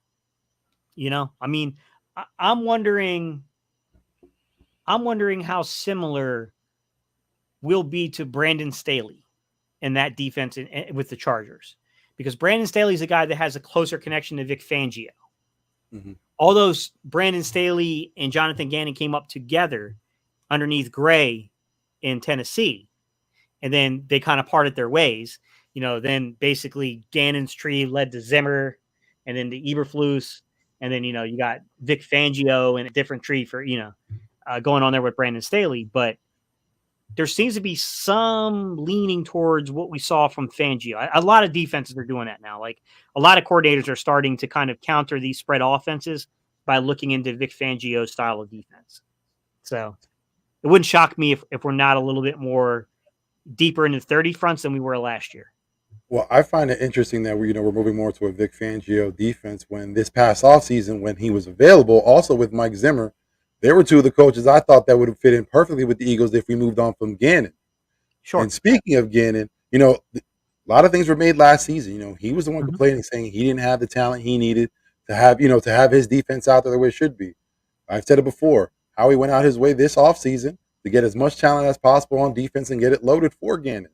I mean, I'm wondering how similar will be to Brandon Staley in that defense with the Chargers, because Brandon Staley is a guy that has a closer connection to Vic Fangio. Mm-hmm. Although Brandon Staley and Jonathan Gannon came up together underneath Gray in Tennessee, and then they kind of parted their ways. Then basically Gannon's tree led to Zimmer, and then to Eberflus, and then you got Vic Fangio and a different tree for going on there with Brandon Staley. But there seems to be some leaning towards what we saw from Fangio. A lot of defenses are doing that now. Like, a lot of coordinators are starting to kind of counter these spread offenses by looking into Vic Fangio's style of defense. So it wouldn't shock me if we're not a little bit more deeper into 30 fronts than we were last year. Well, I find it interesting that we're moving more to a Vic Fangio defense, when this past offseason, when he was available, also with Mike Zimmer, there were two of the coaches I thought that would have fit in perfectly with the Eagles if we moved on from Gannon. Sure. And speaking of Gannon, a lot of things were made last season. He was the one complaining, saying he didn't have the talent he needed to have, to have his defense out there the way it should be. I've said it before, how he went out his way this offseason to get as much talent as possible on defense and get it loaded for Gannon.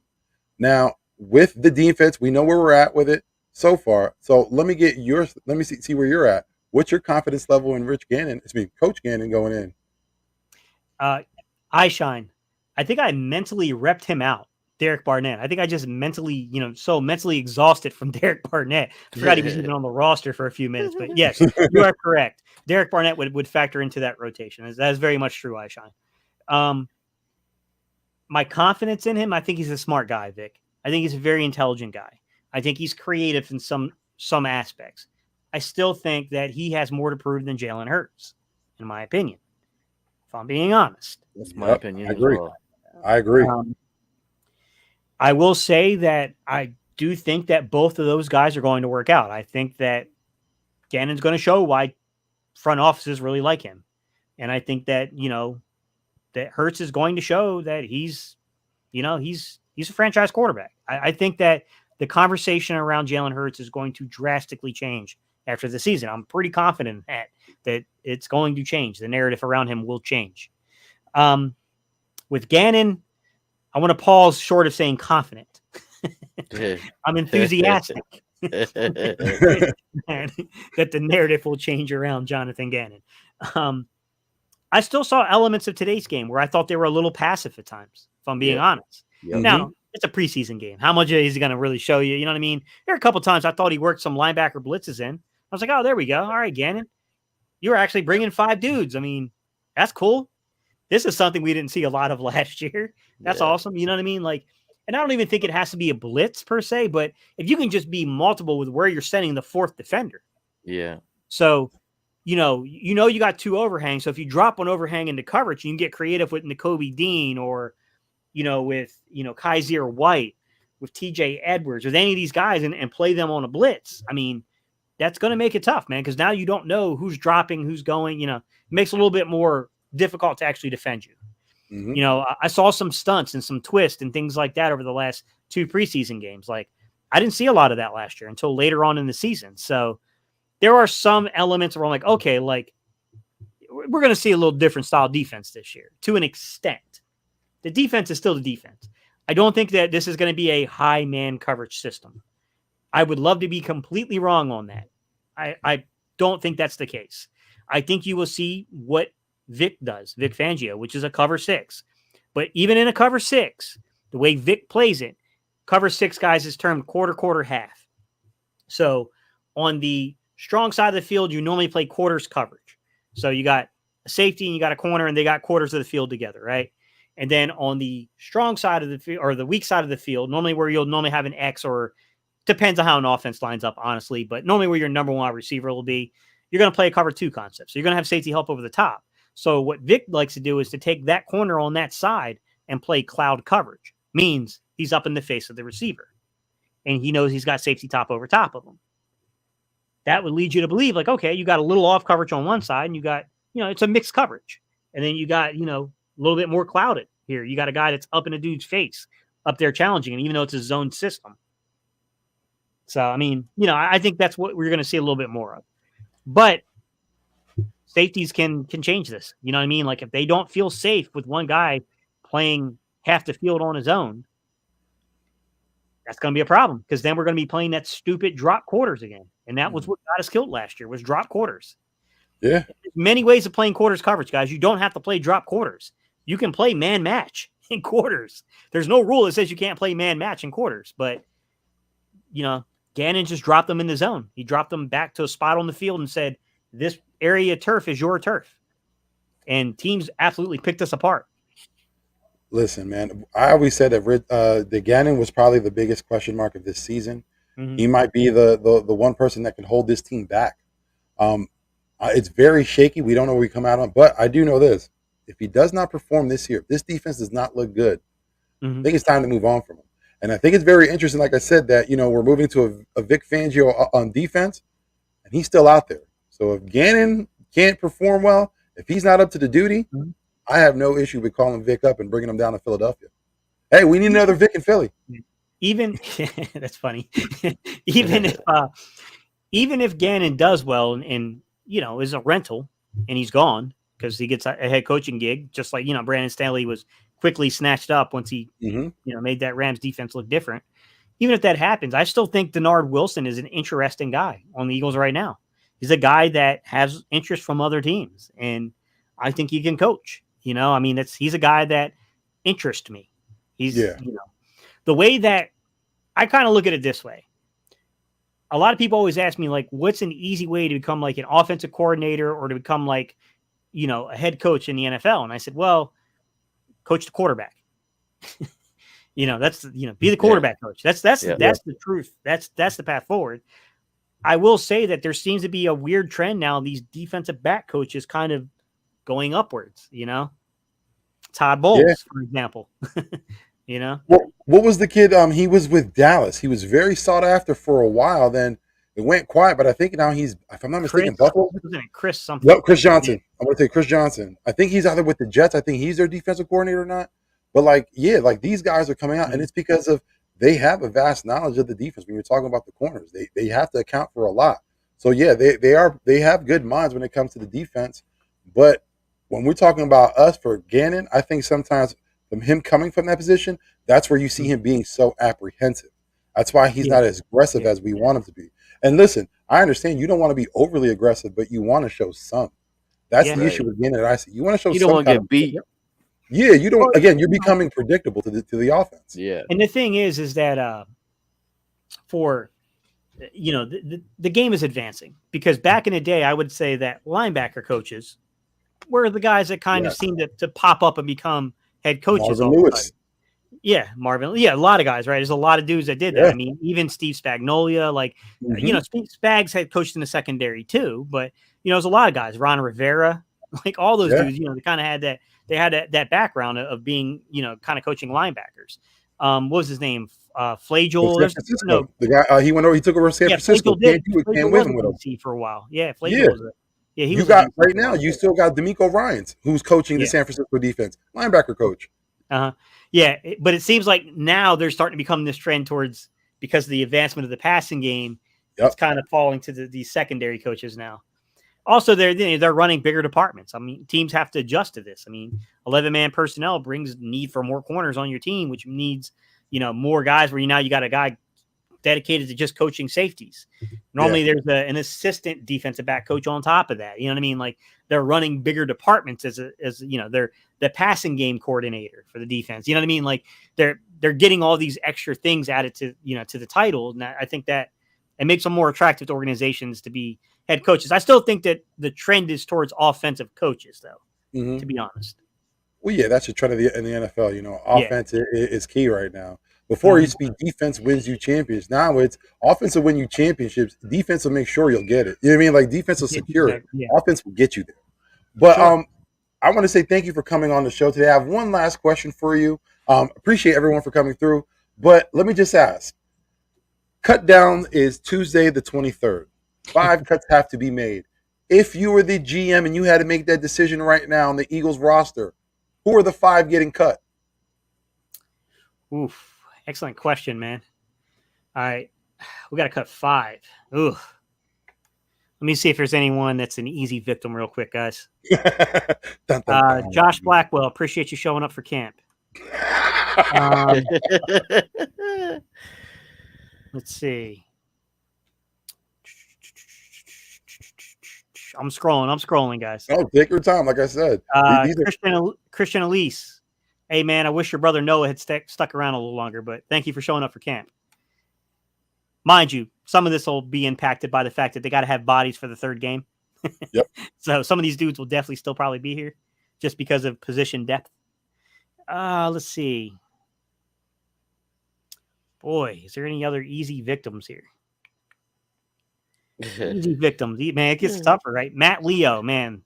Now, with the defense, we know where we're at with it so far. So let me see where you're at. What's your confidence level in Coach Gannon going in? I shine. I think I mentally repped him out, Derek Barnett. I think I just mentally, so mentally exhausted from Derek Barnett. I forgot he was even on the roster for a few minutes. But yes, you are correct. Derek Barnett would factor into that rotation. That is very much true, I shine. My confidence in him, I think he's a smart guy, Vic. I think he's a very intelligent guy. I think he's creative in some aspects. I still think that he has more to prove than Jalen Hurts, in my opinion, if I'm being honest. That's my opinion. I agree. As well. I agree. I will say that I do think that both of those guys are going to work out. I think that Gannon's going to show why front offices really like him. And I think that, that Hurts is going to show that he's a franchise quarterback. I think that the conversation around Jalen Hurts is going to drastically change after the season. I'm pretty confident that it's going to change. The narrative around him will change. With Gannon, I want to pause short of saying confident. I'm enthusiastic that the narrative will change around Jonathan Gannon. I still saw elements of today's game where I thought they were a little passive at times, if I'm being honest. Yep. Now, it's a preseason game. How much is he going to really show you? You know what I mean? There are a couple times I thought he worked some linebacker blitzes in. I was like, oh, there we go. All right, Gannon. You were actually bringing 5 dudes. I mean, that's cool. This is something we didn't see a lot of last year. That's awesome. You know what I mean? Like, and I don't even think it has to be a blitz per se, but if you can just be multiple with where you're sending the 4th defender. Yeah. So, you got 2 overhangs. So if you drop one overhang into coverage, you can get creative with Nakobe Dean or, with, Kaiser White, with TJ Edwards, with any of these guys and play them on a blitz. I mean, that's going to make it tough, man, because now you don't know who's dropping, who's going. It makes it a little bit more difficult to actually defend you. Mm-hmm. I saw some stunts and some twists and things like that over the last 2 preseason games. Like, I didn't see a lot of that last year until later on in the season. So there are some elements where I'm like, okay, like, we're going to see a little different style defense this year to an extent. The defense is still the defense. I don't think that this is going to be a high man coverage system. I would love to be completely wrong on that. I don't think that's the case. I think you will see what Vic does, Vic Fangio, which is a cover 6. But even in a cover 6, the way Vic plays it, cover 6, guys, is termed quarter, half. So on the strong side of the field, you normally play quarters coverage. So you got a safety and you got a corner, and they got quarters of the field together, right? And then on the strong side of the field, or the weak side of the field, normally where you'll normally have an X, or depends on how an offense lines up, honestly, but normally where your number 1 wide receiver will be, you're going to play a cover 2 concept. So you're going to have safety help over the top. So what Vic likes to do is to take that corner on that side and play cloud coverage. Means he's up in the face of the receiver, and he knows he's got safety top over top of him. That would lead you to believe, like, okay, you got a little off coverage on one side, and you got, it's a mixed coverage. And then you got, a little bit more clouded here. You got a guy that's up in a dude's face, up there challenging him, even though it's a zone system. So, I mean, I think that's what we're going to see a little bit more of. But safeties can change this. You know what I mean? Like, if they don't feel safe with one guy playing half the field on his own, that's going to be a problem, because then we're going to be playing that stupid drop quarters again. And that was what got us killed last year, was drop quarters. Yeah. There's many ways of playing quarters coverage, guys. You don't have to play drop quarters. You can play man match in quarters. There's no rule that says you can't play man match in quarters. But, Gannon just dropped them in the zone. He dropped them back to a spot on the field and said, this area of turf is your turf. And teams absolutely picked us apart. Listen, man, I always said that Gannon was probably the biggest question mark of this season. Mm-hmm. He might be the one person that can hold this team back. It's very shaky. We don't know where we come out on, but I do know this. If he does not perform this year, if this defense does not look good, I think it's time to move on from him. And I think it's very interesting, like I said, that, we're moving to a Vic Fangio on defense, and he's still out there. So if Gannon can't perform well, if he's not up to the duty, I have no issue with calling Vic up and bringing him down to Philadelphia. Hey, we need another Vic in Philly. Even that's funny. even if Gannon does well and is a rental and he's gone because he gets a head coaching gig, just like Brandon Staley was quickly snatched up once he made that Rams defense look different. Even if that happens, I still think Denard Wilson is an interesting guy on the Eagles right now. He's a guy that has interest from other teams, and I think he can coach. He's a guy that interests me. He's the way that I kind of look at it this way. A lot of people always ask me, like, what's an easy way to become like an offensive coordinator or to become like, a head coach in the NFL? And I said, well, coach the quarterback. That's be the quarterback coach. That's the truth. That's the path forward. I will say that there seems to be a weird trend now. These defensive back coaches kind of going upwards, Todd Bowles, for example, What was the kid? He was with Dallas. He was very sought after for a while. Then it went quiet, but I think now he's, if I'm not mistaken, Buffalo. Chris something. Yep, Chris Johnson. I'm going to say Chris Johnson. I think he's either with the Jets. I think he's their defensive coordinator or not. But these guys are coming out, and it's because of they have a vast knowledge of the defense. When you're talking about the corners, they have to account for a lot. So they have good minds when it comes to the defense. But when we're talking about us for Gannon, I think sometimes from him coming from that position, that's where you see him being so apprehensive. That's why he's not as aggressive as we want him to be. And listen, I understand you don't want to be overly aggressive, but you want to show some. That's the issue with Gannon that I see. You want to show some. You don't want to get beat. Yeah, you don't. Again, you're becoming predictable to the offense. Yeah. And the thing is that for the game is advancing, because back in the day, I would say that linebacker coaches were the guys that kind of seemed to pop up and become head coaches. Marvin Lewis. Yeah, Marvin. Yeah, a lot of guys, right? There's a lot of dudes that did that. I mean, even Steve Spagnuolo, Spags had coached in the secondary too, but there's a lot of guys. Ron Rivera, like all those dudes, they kind of had that. They had that background of being, kind of coaching linebackers. what was his name? San Flagel. Francisco. The guy he went over. He took over San Francisco. Flagel did. Can't Flagel win was with a him. DC for a while. Yeah, Flagel Yeah. was he You was got a DC right now. You still got D'Amico Ryans, who's coaching the San Francisco defense, linebacker coach. Yeah, but it seems like now they're starting to become this trend towards, because of the advancement of the passing game. It's kind of falling to the secondary coaches now. Also, they're running bigger departments. I mean, teams have to adjust to this. I mean, 11-man personnel brings need for more corners on your team, which needs, more guys where you got a guy dedicated to just coaching safeties. Normally there's an assistant defensive back coach on top of that. You know what I mean? Like, they're running bigger departments as they're the passing game coordinator for the defense. You know what I mean? Like, they're getting all these extra things added to the title. And I think that it makes them more attractive to organizations to be head coaches. I still think that the trend is towards offensive coaches, though, to be honest. Well, yeah, that's the trend in the NFL. Offense is key right now. Before it used to be defense wins you championships. Now it's offense will win you championships. Defense will make sure you'll get it. You know what I mean? Like, defense will secure it. Offense will get you there. But I want to say thank you for coming on the show today. I have one last question for you. Appreciate everyone for coming through. But let me just ask. Cut down is Tuesday the 23rd. 5 cuts have to be made. If you were the GM and you had to make that decision right now on the Eagles roster, who are the 5 getting cut? Oof. Excellent question, man. All right. We got to cut 5. Ooh. Let me see if there's anyone that's an easy victim real quick, guys. Dun, dun, dun. Josh Blackwell, appreciate you showing up for camp. Let's see. I'm scrolling, guys. Oh, take your time. Like I said, Christian Elise. Hey, man, I wish your brother Noah had stuck around a little longer, but thank you for showing up for camp. Mind you, some of this will be impacted by the fact that they got to have bodies for the third game. Yep. So some of these dudes will definitely still probably be here just because of position depth. Let's see. Boy, is there any other easy victims here? Easy victims. Man, it gets tougher, right? Matt Leo, man.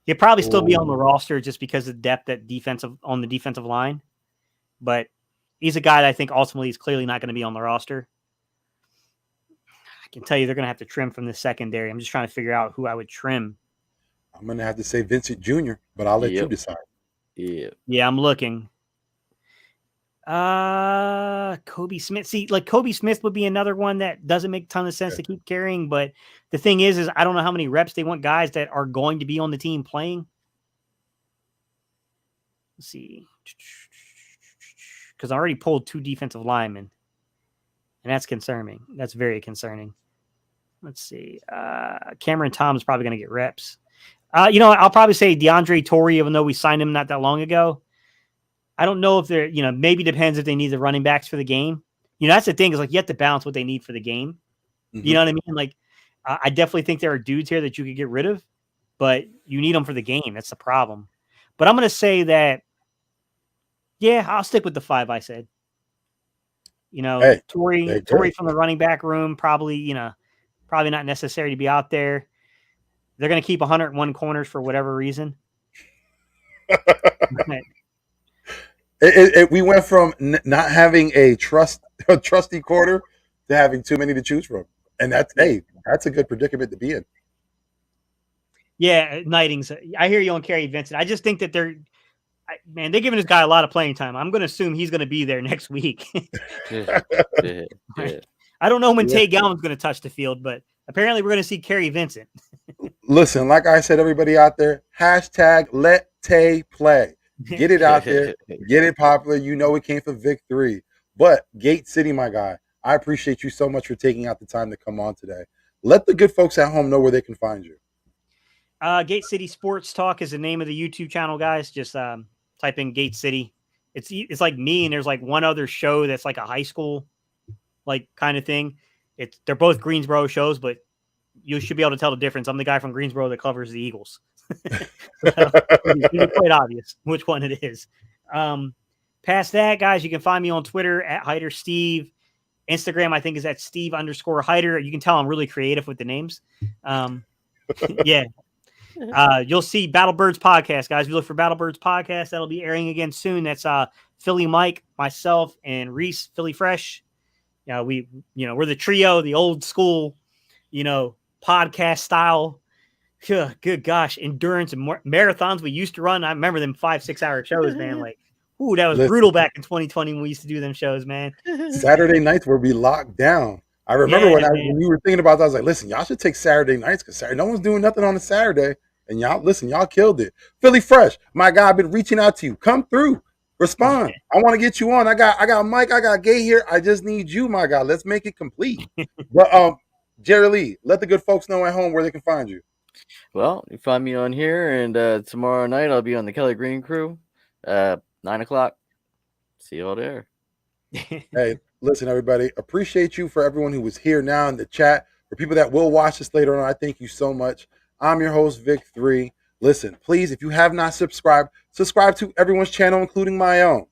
He'll probably still be on the roster just because of depth on the defensive line. But he's a guy that I think ultimately is clearly not going to be on the roster. I can tell you they're going to have to trim from the secondary. I'm just trying to figure out who I would trim. I'm going to have to say Vincent Jr., but I'll let you decide. Yeah, I'm looking. Kobe Smith. See, like, Kobe Smith would be another one that doesn't make a ton of sense to keep carrying. But the thing is I don't know how many reps they want guys that are going to be on the team playing. Let's see. Because I already pulled 2 defensive linemen. And that's concerning. That's very concerning. Let's see. Cameron Tom's probably going to get reps. I'll probably say DeAndre Torrey, even though we signed him not that long ago. I don't know if they're, maybe depends if they need the running backs for the game. That's the thing is, like, you have to balance what they need for the game. Mm-hmm. You know what I mean? Like, I definitely think there are dudes here that you could get rid of, but you need them for the game. That's the problem. But I'm going to say that, I'll stick with the 5 I said. Torrey from the running back room, probably not necessary to be out there. They're going to keep 101 corners for whatever reason. We went from not having a trusty corner to having too many to choose from, and that's a good predicament to be in. Yeah, Nightings. I hear you on Kerry Vincent. I just think that they're giving this guy a lot of playing time. I'm going to assume he's going to be there next week. I don't know when Tay Galvin's going to touch the field, but apparently we're going to see Kerry Vincent. Listen, like I said, everybody out there, hashtag let Tay play. Get it out there. Get it popular. It came from Vic 3. But Gate City, my guy, I appreciate you so much for taking out the time to come on today. Let the good folks at home know where they can find you. GateCity Sports Talk is the name of the YouTube channel, guys. Just type in Gate City. It's like me, and there's like one other show that's like a high school like kind of thing. They're both Greensboro shows, but you should be able to tell the difference. I'm the guy from Greensboro that covers the Eagles. It's quite obvious which one it is. Past that, guys, you can find me on Twitter at Hyder Steve. Instagram, I think, is at Steve_Hyder. You can tell I'm really creative with the names. Yeah. You'll see Battle Birds podcast, guys. If you look for Battle Birds podcast, that'll be airing again soon. That's Philly Mike, myself, and Reese, Philly Fresh. We're the trio, the old school, podcast style. Good gosh, endurance and marathons we used to run. I remember them 5-6 hour shows, man. Like, ooh, that was brutal back in 2020 when we used to do them shows, man. Saturday nights where we locked down. I remember when you were thinking about that, I was like, listen, y'all should take Saturday nights because no one's doing nothing on a Saturday. And y'all killed it. Philly Fresh, my guy, I've been reaching out to you. Come through. Respond. I want to get you on. I got Mike, I got Gay here. I just need you, my guy. Let's make it complete. But Jerry Lee, let the good folks know at home where they can find you. Well, you find me on here, and tomorrow night I'll be on the Kelly Green Crew, 9:00. See you all there. Hey, listen, everybody. Appreciate you for everyone who was here now in the chat. For people that will watch this later on, I thank you so much. I'm your host, Vic3. Listen, please, if you have not subscribed, subscribe to everyone's channel, including my own.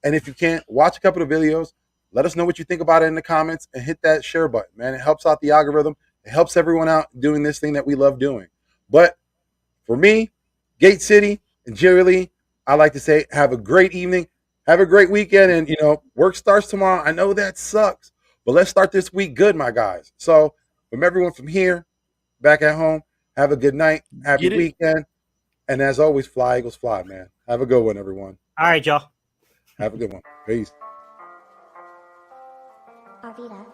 And if you can't, watch a couple of videos. Let us know what you think about it in the comments and hit that share button, man. It helps out the algorithm. It helps everyone out doing this thing that we love doing. But for me, Gate City, and Jerry Lee, I like to say have a great evening. Have a great weekend. And, work starts tomorrow. I know that sucks. But let's start this week good, my guys. So from everyone from here, back at home, have a good night. Happy weekend. And as always, fly, Eagles, fly, man. Have a good one, everyone. All right, y'all. Have a good one. Peace. Avida.